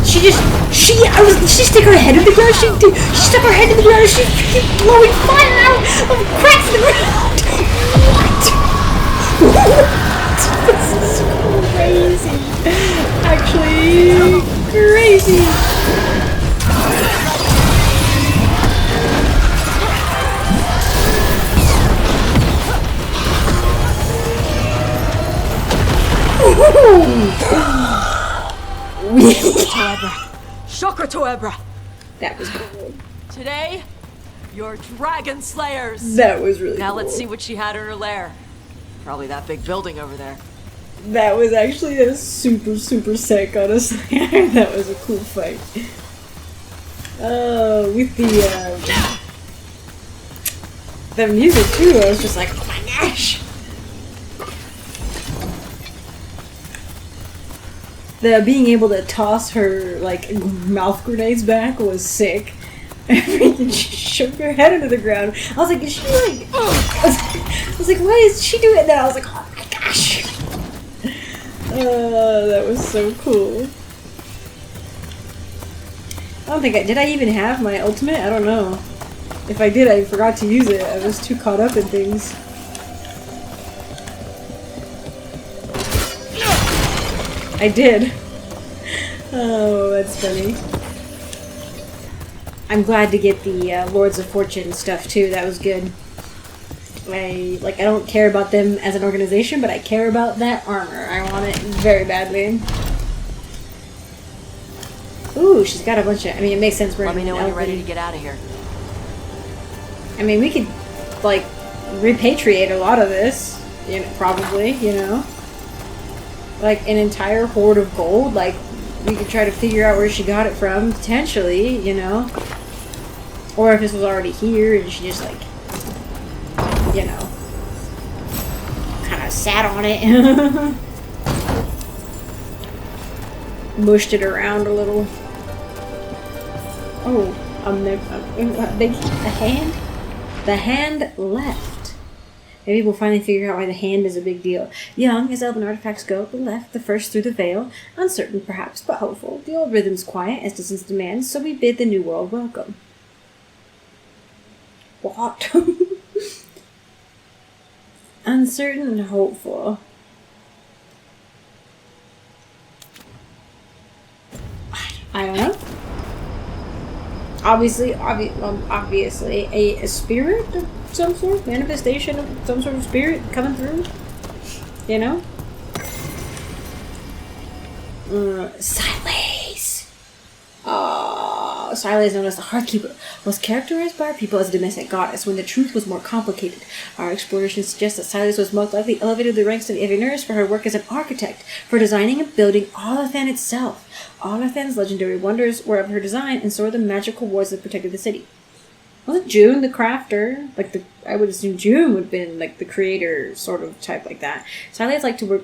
She stuck her head in the ground. She stuck her head in the ground. She's freaking blowing fire out of cracks in the ground. What? This is crazy. Actually, crazy. Chakra to Ebra. That was cool. Today, you're dragon slayers. That was really Now cool. let's see what she had in her lair. Probably that big building over there. That was actually super sick, honestly. That was a cool fight. With the music too, I was just like, oh my gosh. The being able to toss her like mouth grenades back was sick. She shook her head into the ground. I was like, is she like? I was like, why is she doing that? I was like, oh my gosh. That was so cool. I don't think did I even have my ultimate? I don't know. If I did, I forgot to use it. I was too caught up in things. I did. Oh, that's funny. I'm glad to get the Lords of Fortune stuff too. That was good. I don't care about them as an organization, but I care about that armor. I want it very badly. Ooh, she's got a bunch of. I mean, it makes sense. Let me know when you're ready to get out of here. I mean, we could like repatriate a lot of this. Probably. Like an entire hoard of gold. Like we could try to figure out where she got it from, potentially. Or if this was already here and she just like. Kind of sat on it. Mushed it around a little. Oh, the hand? The hand left. Maybe we'll finally figure out why the hand is a big deal. Young as elven artifacts go, the left, the first through the veil. Uncertain, perhaps, but hopeful. The old rhythm's quiet, as distance demands, so we bid the new world welcome. What? Uncertain and hopeful. I don't know. Obviously, a spirit of some sort, manifestation of some sort of spirit coming through. Silas. Silas, known as the Heartkeeper, was characterized by our people as a domestic goddess when the truth was more complicated. Our exploration suggests that Silas was most likely elevated to the ranks of the Eveners for her work as an architect, for designing and building Alathan itself. Alathan's legendary wonders were of her design, and so were the magical wards that protected the city. Wasn't June the crafter? I would assume June would have been like the creator sort of type like that. Silas liked to work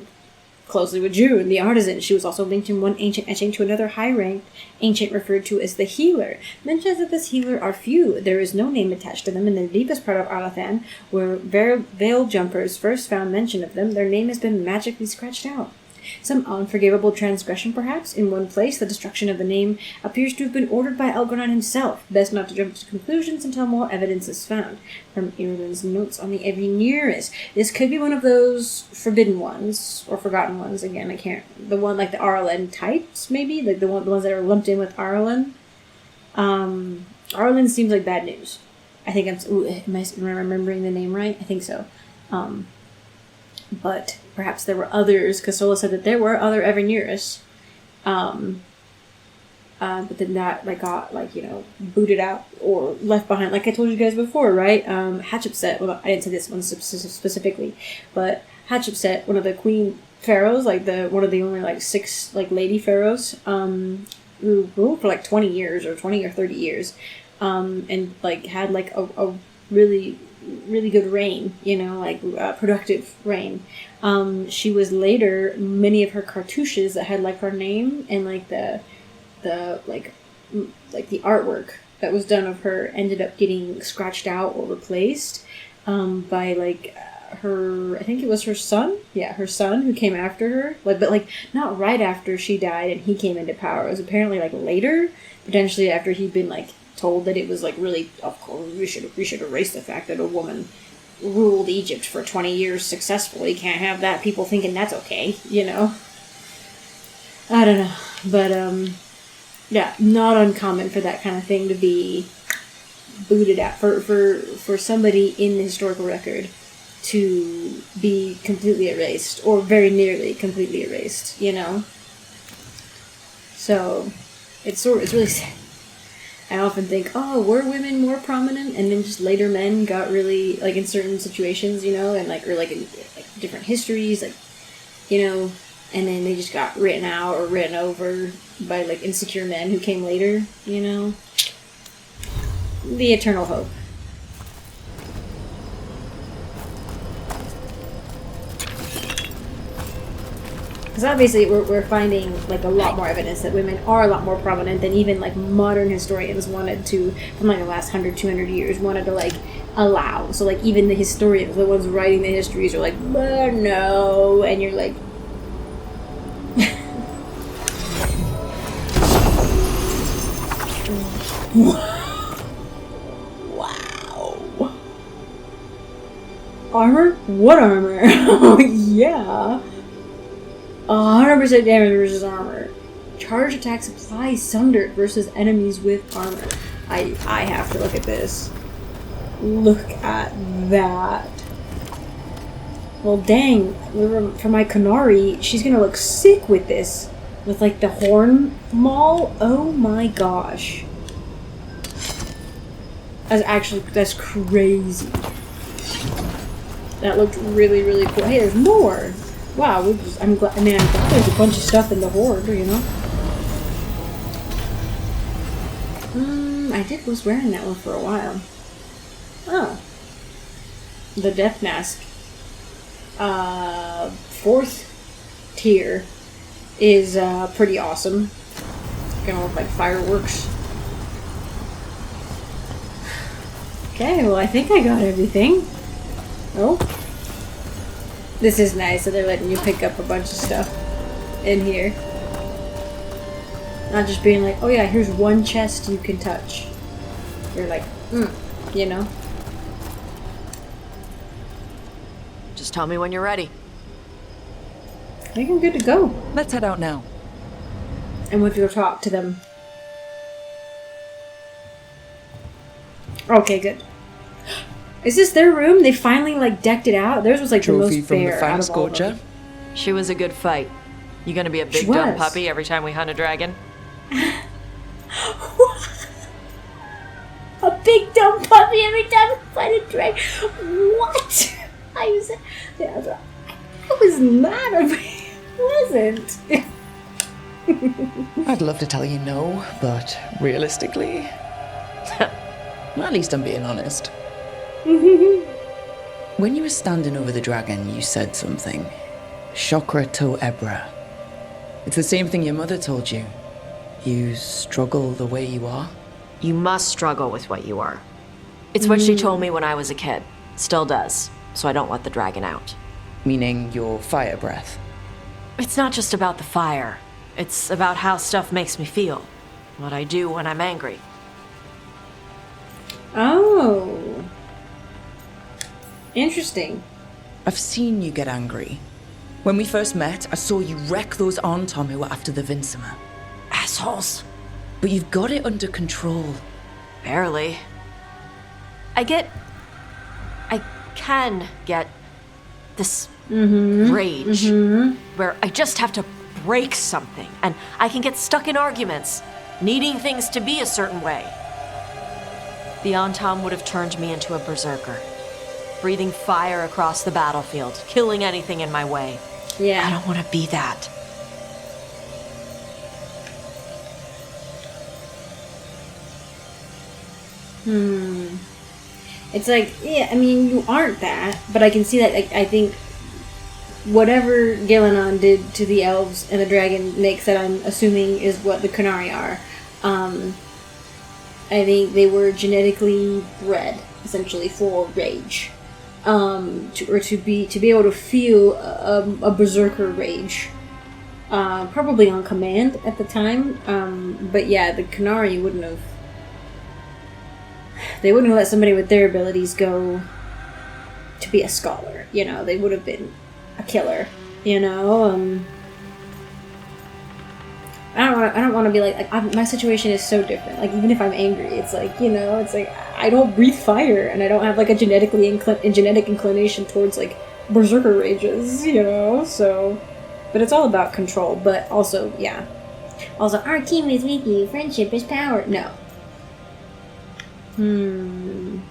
closely with June, the artisan. She was also linked in one ancient etching to another high-ranked ancient referred to as the Healer. Mentions of this healer are few. There is no name attached to them. In the deepest part of Alathan, where veil jumpers first found mention of them, their name has been magically scratched out. Some unforgivable transgression, perhaps. In one place, the destruction of the name appears to have been ordered by Elgonan himself. Best not to jump to conclusions until more evidence is found. From Ireland's notes on the Eveners. This could be one of those forbidden ones, or forgotten ones. Again, I can't. The one like the Arlen types, maybe? Like the ones that are lumped in with Arlen. Arlen seems like bad news. I think am I remembering the name right? I think so. But perhaps there were others, because Sola said that there were other Eveners. but then that like got like booted out or left behind. Like I told you guys before, right? Hatshepsut. Well, I didn't say this one specifically, but Hatshepsut, one of the queen pharaohs, like one of the only like 6 like lady pharaohs, who ruled for like 20 years or 20 or 30 years, and like had like a really good reign, like productive reign. She was later, many of her cartouches that had like her name and like the artwork that was done of her ended up getting scratched out or replaced by like I think it was her son. Yeah, her son who came after her. But like not right after she died and he came into power. It was apparently like later, potentially after he'd been like told that it was like really, of course, we should erase the fact that a woman ruled Egypt for 20 years successfully. Can't have that. People thinking that's okay, I don't know, but yeah, not uncommon for that kind of thing to be booted out for somebody in the historical record to be completely erased or very nearly completely erased. So it's really sad. I often think, oh, were women more prominent, and then just later men got really like in certain situations, and like or like in like different histories, like and then they just got written out or written over by like insecure men who came later, The eternal hope. Because obviously we're finding like a lot more evidence that women are a lot more prominent than even like modern historians wanted to, from like the last 100, 200 years, wanted to like allow. So like even the historians, the ones writing the histories are like, no, and you're like, wow. Armor? What armor? Oh yeah. 100% damage versus armor. Charge attacks apply sundered versus enemies with armor. I have to look at this. Look at that. Well, dang. For my Canary, she's gonna look sick with this. With like the horn maul. Oh my gosh. That's crazy. That looked really, really cool. Hey, there's more. Wow, I'm glad there's a bunch of stuff in the Horde, I was wearing that one for a while. Oh. The Death Mask. 4th tier is pretty awesome. It's gonna look like fireworks. Okay, well I think I got everything. Oh. This is nice, so they're letting you pick up a bunch of stuff in here. Not just being like, oh yeah, here's one chest you can touch. You're like, Just tell me when you're ready. I think I'm good to go. Let's head out now. And we'll go talk to them. Okay, good. Is this their room? They finally like decked it out. Theirs was like Trophy the most from fair the Fang out of all of Scorcher. them. She was a good fight. You gonna be a She big dumb was. puppy every time we hunt a dragon? A big dumb puppy every time I fight a dragon. What? I was mad at me. Wasn't. I'd love to tell you no, but realistically, at least I'm being honest. When you were standing over the dragon, you said something. Chakra to Ebra. It's the same thing your mother told you. You struggle the way you are. You must struggle with what you are. It's what she told me when I was a kid. Still does. So I don't let the dragon out. Meaning your fire breath. It's not just about the fire. It's about how stuff makes me feel. What I do when I'm angry. Oh. Interesting. I've seen you get angry. When we first met, I saw you wreck those Arntom who were after the Vincimer. Assholes. But you've got it under control. Barely. I can get this rage where I just have to break something and I can get stuck in arguments. needing things to be a certain way. The Antam would have turned me into a berserker, breathing fire across the battlefield, killing anything in my way. Yeah. I don't want to be that. It's like, yeah, I mean, you aren't that, but I can see that, like, I think whatever Gillenon did to the elves and the dragon Nyx that I'm assuming is what the Kunari are, I think they were genetically bred, essentially, for rage. To be able to feel a berserker rage. Probably on command at the time, but yeah, the Kunari wouldn't have... They wouldn't have let somebody with their abilities go to be a scholar, you know? They would have been a killer, you know? I don't want to be like my situation is so different. Like, even if I'm angry, it's like, you know, it's like, I don't breathe fire, and I don't have, like, a genetic inclination towards, like, berserker rages, you know? So, but it's all about control, but also, yeah. Also, our team is with you, friendship is power. No. I'm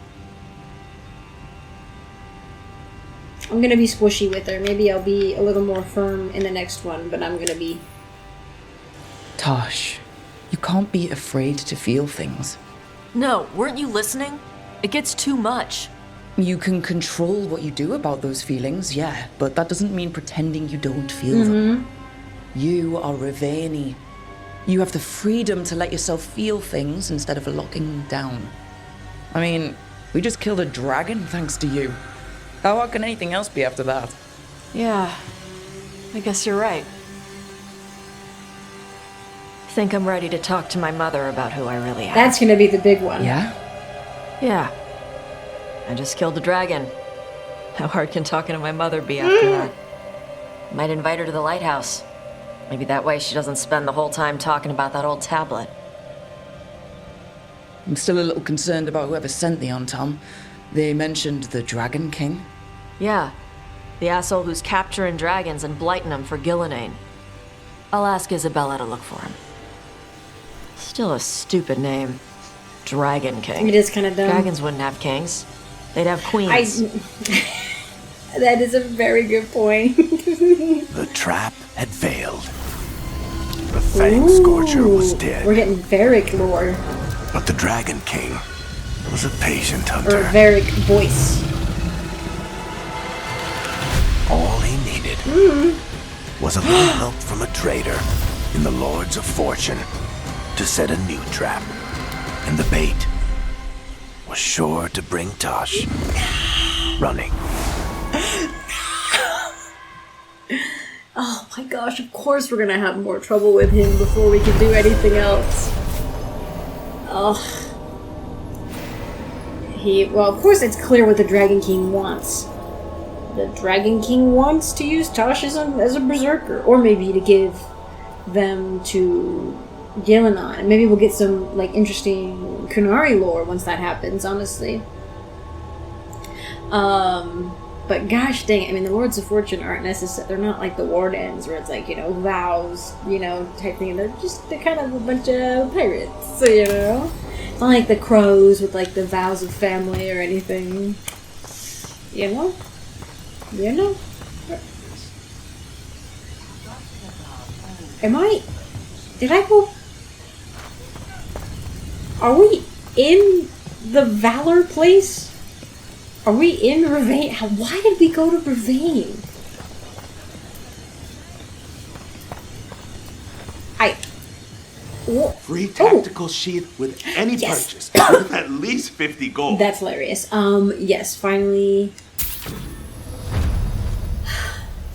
gonna be squishy with her. Maybe I'll be a little more firm in the next one, but I'm gonna be... Taash, you can't be afraid to feel things. No, weren't you listening? It gets too much. You can control what you do about those feelings, yeah, but that doesn't mean pretending you don't feel them. You are Ravani. You have the freedom to let yourself feel things instead of locking them down. I mean, we just killed a dragon thanks to you. How hard can anything else be after that? Yeah, I guess you're right. I think I'm ready to talk to my mother about who I really am. That's gonna be the big one. Yeah? Yeah. I just killed a dragon. How hard can talking to my mother be after that? Might invite her to the lighthouse. Maybe that way she doesn't spend the whole time talking about that old tablet. I'm still a little concerned about whoever sent the Antam. They mentioned the Dragon King. Yeah. The asshole who's capturing dragons and blighting them for Gillinane. I'll ask Isabella to look for him. Still a stupid name. Dragon King. It is kind of dumb. Dragons wouldn't have kings. They'd have queens. That is a very good point. The trap had failed. The Fang Scorcher was dead. We're getting Varric lore. But the Dragon King was a patient hunter. Or Varric voice. All he needed was a little help from a trader in the Lords of Fortune to set a new trap. And the bait was sure to bring Taash running. Oh my gosh, of course we're gonna have more trouble with him before we can do anything else. Ugh. Well, of course it's clear what the Dragon King wants. The Dragon King wants to use Taash as a berserker. Or maybe to give them to Gillenon. Maybe we'll get some, like, interesting Kunari lore once that happens, honestly. But gosh dang it, I mean, the Lords of Fortune aren't necessary. They're not like the Wardens, where it's like, you know, vows, you know, type thing. They're kind of a bunch of pirates, so, you know? It's not like the Crows with, like, the vows of family or anything. You know? You know? Did I go... Are we in the Valor place? Are we in Ravane? Why did we go to Ravane? Free tactical sheath with any purchase. Worth at least 50 gold. That's hilarious. Yes, finally.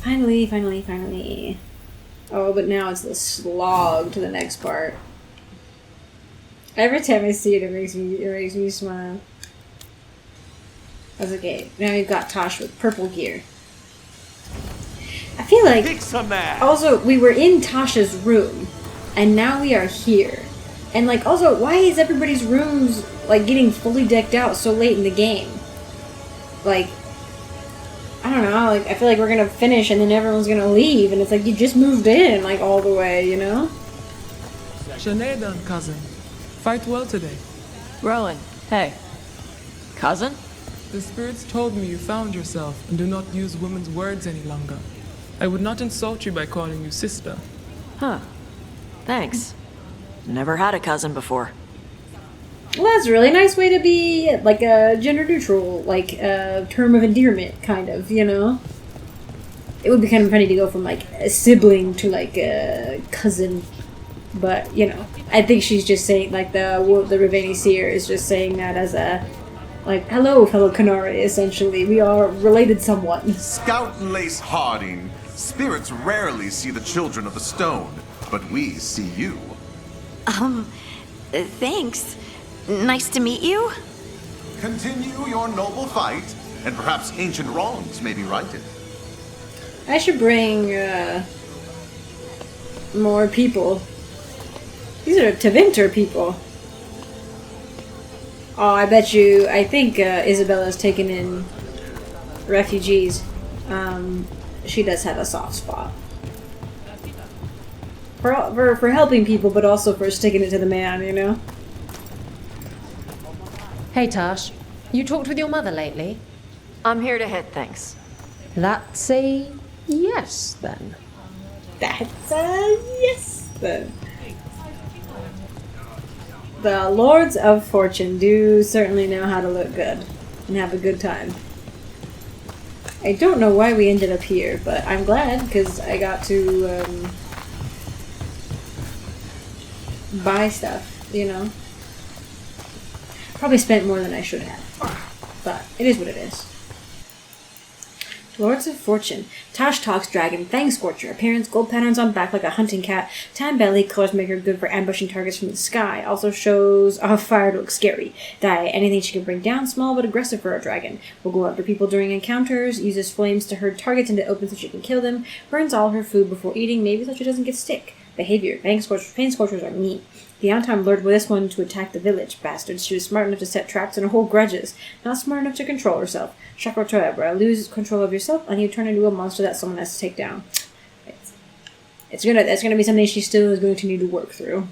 Finally. Oh, but now it's the slog to the next part. Every time I see it, it makes me smile. That's okay. Now we've got Taash with purple gear. I feel like... Kick some ass. Also, we were in Tasha's room, and now we are here. And, like, also, why is everybody's rooms, like, getting fully decked out so late in the game? Like, I don't know, like, I feel like we're gonna finish and then everyone's gonna leave, and it's like, you just moved in, like, all the way, you know? Sinead, cousin. Fight well today. Rowan, hey. Cousin? The spirits told me you found yourself and do not use women's words any longer. I would not insult you by calling you sister. Huh. Thanks. Never had a cousin before. Well, that's a really nice way to be, like, a gender neutral, like, a term of endearment, kind of, you know? It would be kind of funny to go from, like, a sibling to, like, a cousin. But, you know, I think she's just saying, like, the Raveni Seer is just saying that as a, like, hello, fellow Canari, essentially. We are related somewhat. Scout and Lace Harding. Spirits rarely see the children of the stone, but we see you. Thanks. Nice to meet you. Continue your noble fight, and perhaps ancient wrongs may be righted. I should bring, more people. These are Tevinter people. Oh, I think Isabella's taken in refugees. She does have a soft spot. For helping people, but also for sticking it to the man, you know? Hey, Taash. You talked with your mother lately? I'm here to hit things. That's a yes, then. That's a yes, then. The Lords of Fortune do certainly know how to look good and have a good time. I don't know why we ended up here, but I'm glad because I got to buy stuff, you know. Probably spent more than I should have, but it is what it is. Lords of Fortune. Taash talks dragon, Fang Scorcher. Appearance, gold patterns on back like a hunting cat. Tan belly, colors make her good for ambushing targets from the sky. Also shows off fire to look scary. Die, anything she can bring down, small but aggressive for a dragon. Will go after people during encounters. Uses flames to herd targets into open so she can kill them. Burns all her food before eating, maybe so she doesn't get sick. Behavior. Fang Scorchers are neat. The Anton lured this one to attack the village. Bastards. She was smart enough to set traps and hold grudges. Not smart enough to control herself. Chakra Toebra. Lose control of yourself and you turn into a monster that someone has to take down. That's gonna be something she still is going to need to work through.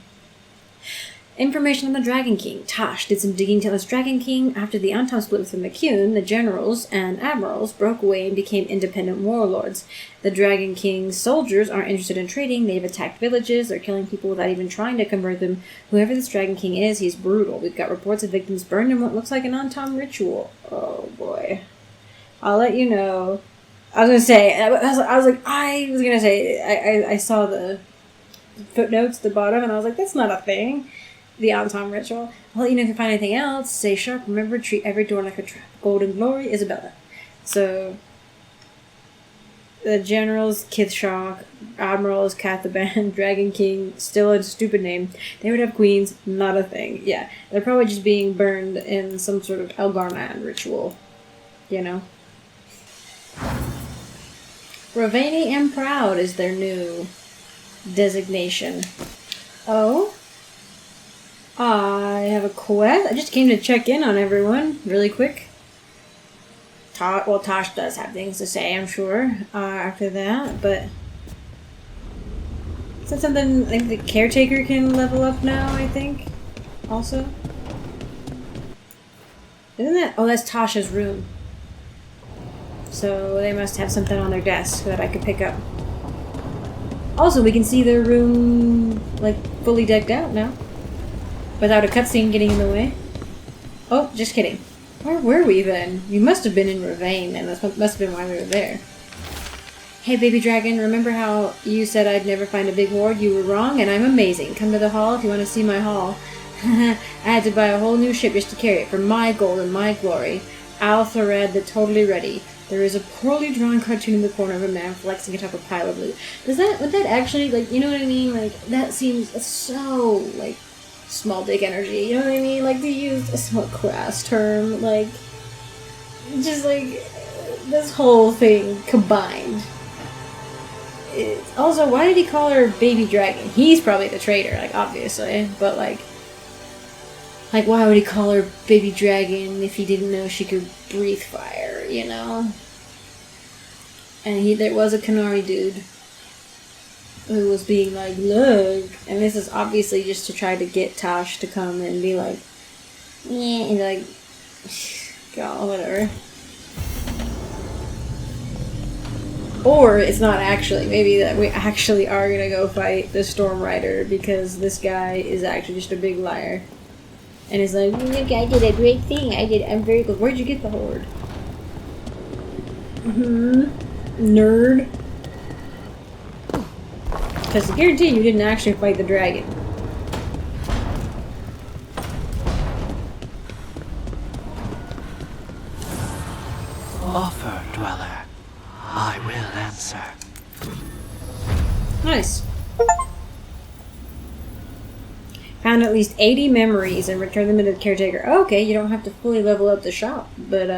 Information on the Dragon King. Taash did some digging to this Dragon King. After the Anton split with the McCune, the generals and admirals broke away and became independent warlords. The Dragon King's soldiers aren't interested in trading. They've attacked villages. They're killing people without even trying to convert them. Whoever this Dragon King is, he's brutal. We've got reports of victims burned in what looks like an Anton ritual. Oh boy. I'll let you know. I was gonna say, I saw the footnotes at the bottom and I was like, that's not a thing. The Anton ritual. I'll let you know if you find anything else. Stay sharp. Remember, treat every door like a trap. Golden Glory, Isabella. So, the generals, Kithshock, admirals, Cathaban, Dragon King, still a stupid name. They would have queens, not a thing. Yeah, they're probably just being burned in some sort of Elgar'nan ritual. You know? Raveni and Proud is their new designation. Oh? I have a quest. I just came to check in on everyone really quick. Taash does have things to say, I'm sure, after that, but... Is that something, I think the caretaker can level up now, I think? Also? Isn't that... Oh, that's Tasha's room. So they must have something on their desk that I could pick up. Also, we can see their room, like, fully decked out now. Without a cutscene getting in the way. Oh, just kidding. Where were we then? You must have been in Ravane, and that must have been why we were there. Hey, baby dragon, remember how you said I'd never find a big hoard? You were wrong, and I'm amazing. Come to the hall if you want to see my haul. I had to buy a whole new ship just to carry it for my gold and my glory. Althared the totally ready. There is a poorly drawn cartoon in the corner of a man flexing atop a pile of loot. Would that actually, like, you know what I mean? Like, that seems so, like, small dick energy, you know what I mean? Like, to use a somewhat crass term, like, just like, this whole thing combined. Also, why did he call her Baby Dragon? He's probably the traitor, like, obviously, but like, why would he call her Baby Dragon if he didn't know she could breathe fire, you know? And there was a Canary dude. who was being like, look, and this is obviously just to try to get Taash to come and be like, yeah, and like, God, whatever. Or it's not actually. Maybe that we actually are gonna go fight the Storm Rider because this guy is actually just a big liar. And he's like, look, I did a great thing. I'm very good. Where'd you get the horde? Nerd. Because I guarantee you didn't actually fight the dragon. Offer, dweller. I will answer. Nice. Found at least 80 memories and returned them to the caretaker. Oh, okay, you don't have to fully level up the shop, but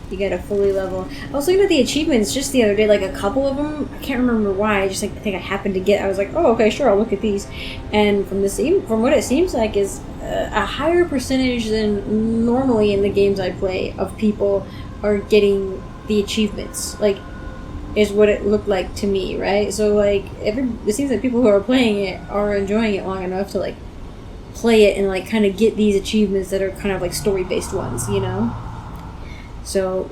you gotta fully level. I was looking at the achievements just the other day, like a couple of them. I can't remember why. I just like I think I happened to get. I was like, oh, okay, sure, I'll look at these. And from what it seems like is a higher percentage than normally in the games I play of people are getting the achievements. Like, is what it looked like to me, right? So like, it seems like people who are playing it are enjoying it long enough to like play it and like kind of get these achievements that are kind of like story-based ones, you know. So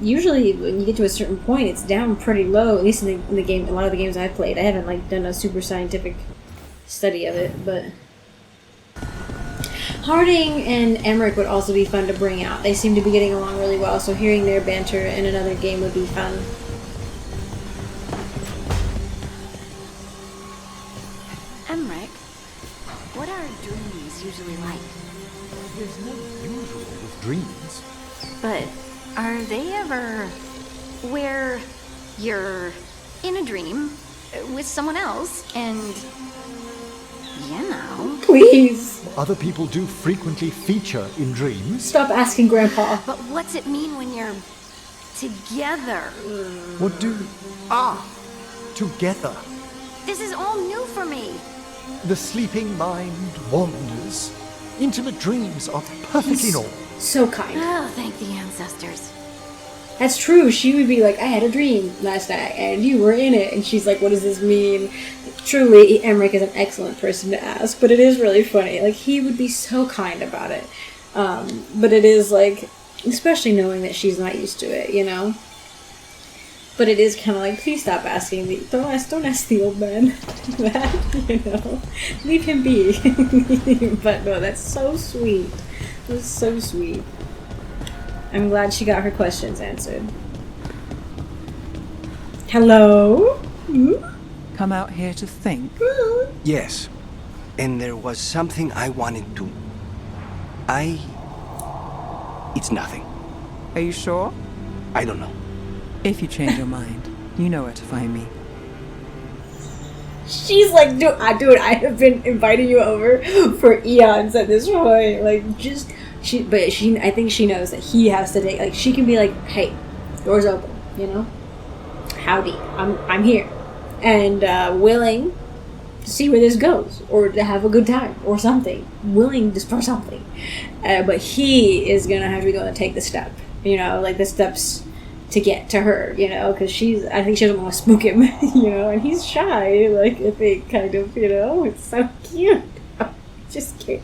usually when you get to a certain point, it's down pretty low. At least in the game, a lot of the games I've played, I haven't like done a super scientific study of it, but Harding and Emmerich would also be fun to bring out. They seem to be getting along really well, so hearing their banter in another game would be fun. Emmerich, what are dreams usually like? There's no usual with dreams. But are they ever where you're in a dream with someone else and, you know... Please! Other people do frequently feature in dreams. Stop asking Grandpa. But what's it mean when you're together? What do... together. This is all new for me. The sleeping mind wanders. Intimate dreams are perfectly normal. So kind. Oh, thank the ancestors. That's true. She would be like, I had a dream last night and you were in it. And she's like, what does this mean? Truly, Emmerich is an excellent person to ask, but it is really funny. Like, he would be so kind about it. But it is like, especially knowing that she's not used to it, you know? But it is kind of like, please stop asking me. Don't ask the old man that, you know? Leave him be. But no, that's so sweet. That's so sweet. I'm glad she got her questions answered. Hello? Come out here to think? Yes. And there was something I wanted to... It's nothing. Are you sure? I don't know. If you change your mind, you know where to find me. She's like, dude, I have been inviting you over for eons at this point. Like, just... I think she knows that he has to take, like, she can be like, hey, door's open, you know? Howdy, I'm here. And willing to see where this goes, or to have a good time, or something. Willing just for something. But he is gonna have to go and take the step, you know, like the steps to get to her, you know, because I think she doesn't want to spook him, you know, and he's shy, like, I think, kind of, you know, it's so cute. Just cute.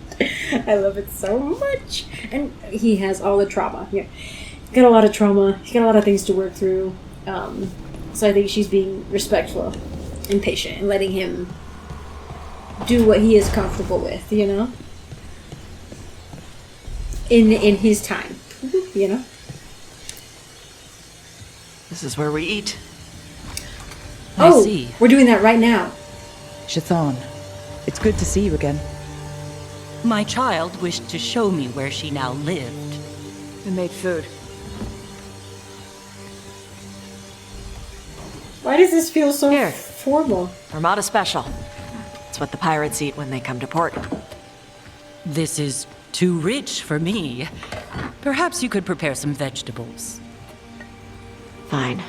I love it so much. And he has all the trauma. Yeah, he's got a lot of trauma. He's got a lot of things to work through. So I think she's being respectful and patient and letting him do what he is comfortable with, you know? In his time, you know? This is where we eat. I see. We're doing that right now. Shathan, it's good to see you again. My child wished to show me where she now lived. We made food. Why does this feel so formal? Armada special. It's what the pirates eat when they come to port. This is too rich for me. Perhaps you could prepare some vegetables. Fine.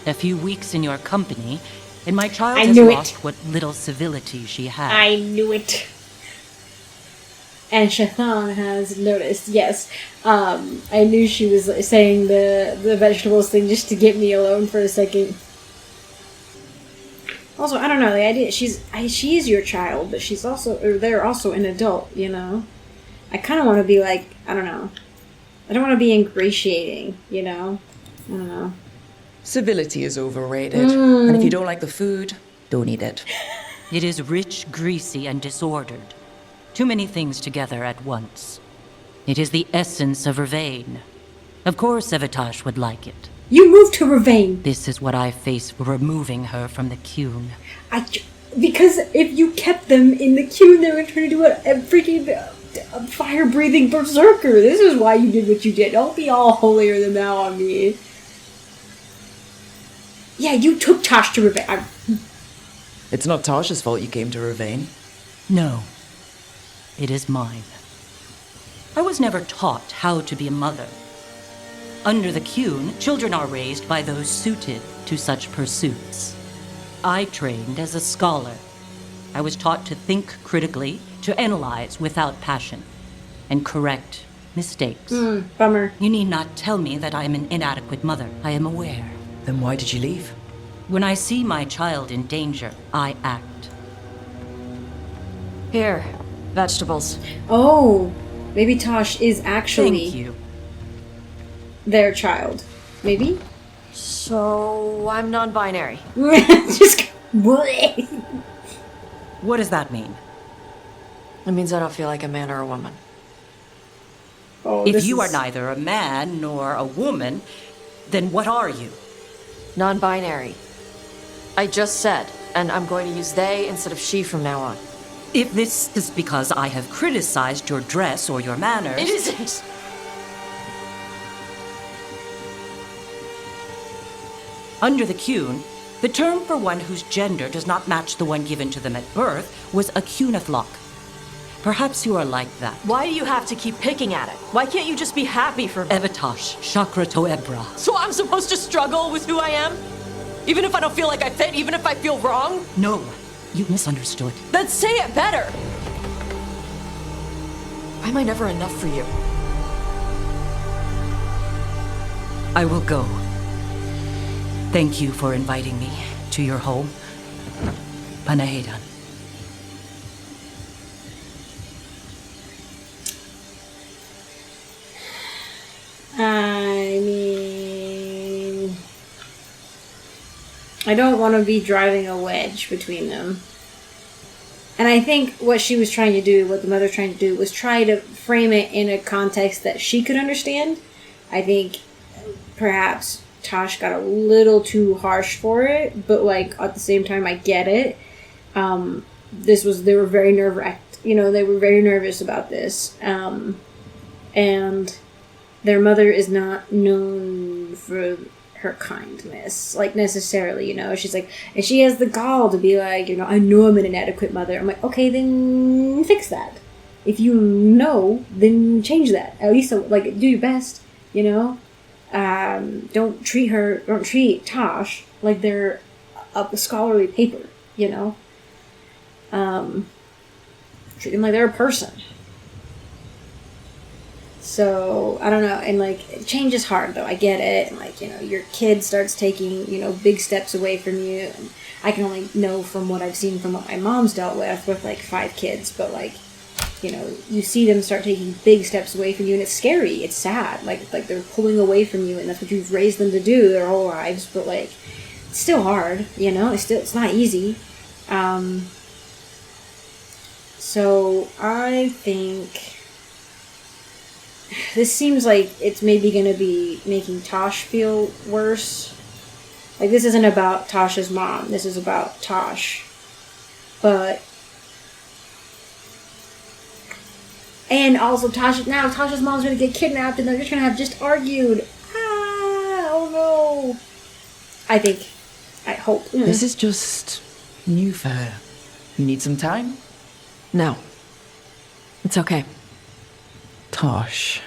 A few weeks in your company, and my child I has knew lost what little civility she had. I knew it. And Shathan has noticed, yes. I knew she was saying the vegetables thing just to get me alone for a second. Also, I don't know, the idea, she is your child, but she's also, or they're also an adult, you know? I kind of want to be like, I don't know. I don't want to be ingratiating, you know? I don't know. Civility is overrated. And if you don't like the food, don't eat it. It is rich, greasy, and disordered. Too many things together at once. It is the essence of Vervain. Of course Evitash would like it. You moved to Vervain! This is what I face for removing her from the Qun. Because if you kept them in the Qun, they would turn into a freaking fire-breathing berserker. This is why you did what you did. Don't be all holier than thou on me. Yeah, you took Taash to Vervain. It's not Tash's fault you came to Vervain. No. It is mine. I was never taught how to be a mother. Under the Qun, children are raised by those suited to such pursuits. I trained as a scholar. I was taught to think critically, to analyze without passion, and correct mistakes. Bummer. You need not tell me that I am an inadequate mother. I am aware. Then why did you leave? When I see my child in danger, I act. Here, vegetables. Oh, maybe Taash is actually Thank you. their child. Maybe? So, I'm non-binary. Just... What does that mean? It means I don't feel like a man or a woman. Oh, if you are neither a man nor a woman, then what are you? Non-binary. I just said, and I'm going to use they instead of she from now on. If this is because I have criticized your dress or your manners... It isn't! Under the Qun, the term for one whose gender does not match the one given to them at birth was a Qunathlok. Perhaps you are like that. Why do you have to keep picking at it? Why can't you just be happy for me? Evitash, Chakra to Ebra. So I'm supposed to struggle with who I am? Even if I don't feel like I fit, even if I feel wrong? No, you misunderstood. Then say it better! Why am I never enough for you? I will go. Thank you for inviting me to your home. Panahedan. I mean... I don't want to be driving a wedge between them. And I think what she was trying to do, what the mother was trying to do, was try to frame it in a context that she could understand. I think perhaps Taash got a little too harsh for it, but like at the same time I get it. They were very nerve-wracked, you know, they were very nervous about this. And their mother is not known for her kindness, like necessarily, you know. She's like, and she has the gall to be like, you know, I know I'm an inadequate mother. I'm like, okay, then fix that. If you know, then change that. At least like do your best, you know. Don't treat Taash like they're a scholarly paper, you know. Treat them like they're a person. So, I don't know, and like, change is hard though, I get it, and like, you know, your kid starts taking, you know, big steps away from you, and I can only know from what I've seen from what my mom's dealt with like 5 kids, but like, you know, you see them start taking big steps away from you, and it's scary, it's sad, like they're pulling away from you, and that's what you've raised them to do their whole lives, but like, it's still hard, you know, it's not easy. So, I think this seems like it's maybe going to be making Taash feel worse. Like, this isn't about Tash's mom. This is about Taash. But... And also, Tash's mom's going to get kidnapped and they're just going to have just argued. Oh no. I hope. This is just new for her. You need some time? No. It's okay. Taash.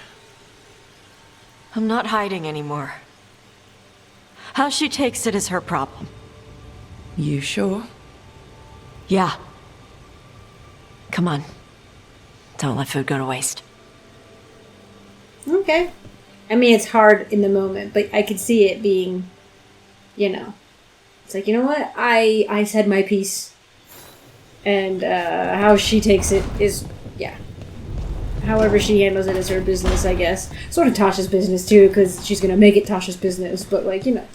I'm not hiding anymore. How she takes it is her problem. You sure? Yeah. Come on. Don't let food go to waste. Okay. I mean, it's hard in the moment, but I could see it being, you know, it's like, you know what? I said my piece. And how she takes it is, yeah. However she handles it is her business, I guess. Sort of Tasha's business, too, because she's going to make it Tasha's business. But, like, you know.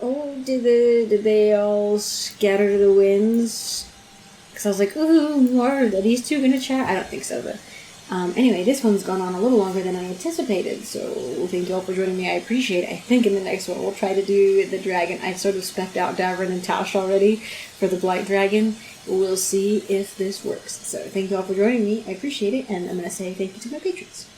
Oh, did they all scatter to the winds? Because I was like, ooh, are these two going to chat? I don't think so, but... anyway, this one's gone on a little longer than I anticipated, so thank you all for joining me. I appreciate it. I think in the next one we'll try to do the dragon. I've sort of specced out Davrin and Taash already for the Blight Dragon. We'll see if this works. So thank you all for joining me. I appreciate it, and I'm going to say thank you to my patrons.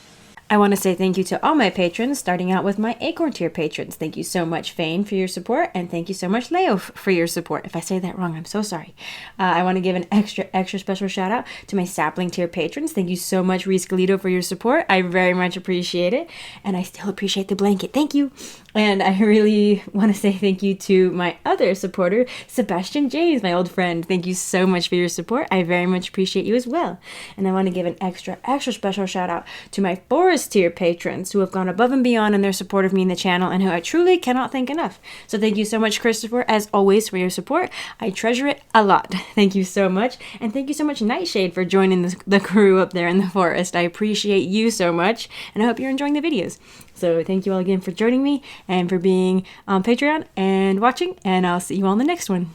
I want to say thank you to all my patrons, starting out with my Acorn tier patrons. Thank you so much, Fane, for your support, and thank you so much, Leo, for your support. If I say that wrong, I'm so sorry. I want to give an extra special shout out to my Sapling tier patrons. Thank you so much, Reese Galito, for your support. I very much appreciate it, and I still appreciate the blanket. Thank you. And I really want to say thank you to my other supporter, Sebastian James, my old friend. Thank you so much for your support. I very much appreciate you as well. And I want to give an extra special shout out to my Forest tier patrons who have gone above and beyond in their support of me in the channel and who I truly cannot thank enough. So thank you so much, Christopher, as always, for your support. I treasure it a lot. Thank you so much. And thank you so much, Nightshade, for joining the crew up there in the forest. I appreciate you so much, and I hope you're enjoying the videos. So thank you all again for joining me and for being on Patreon and watching, and I'll see you all in the next one.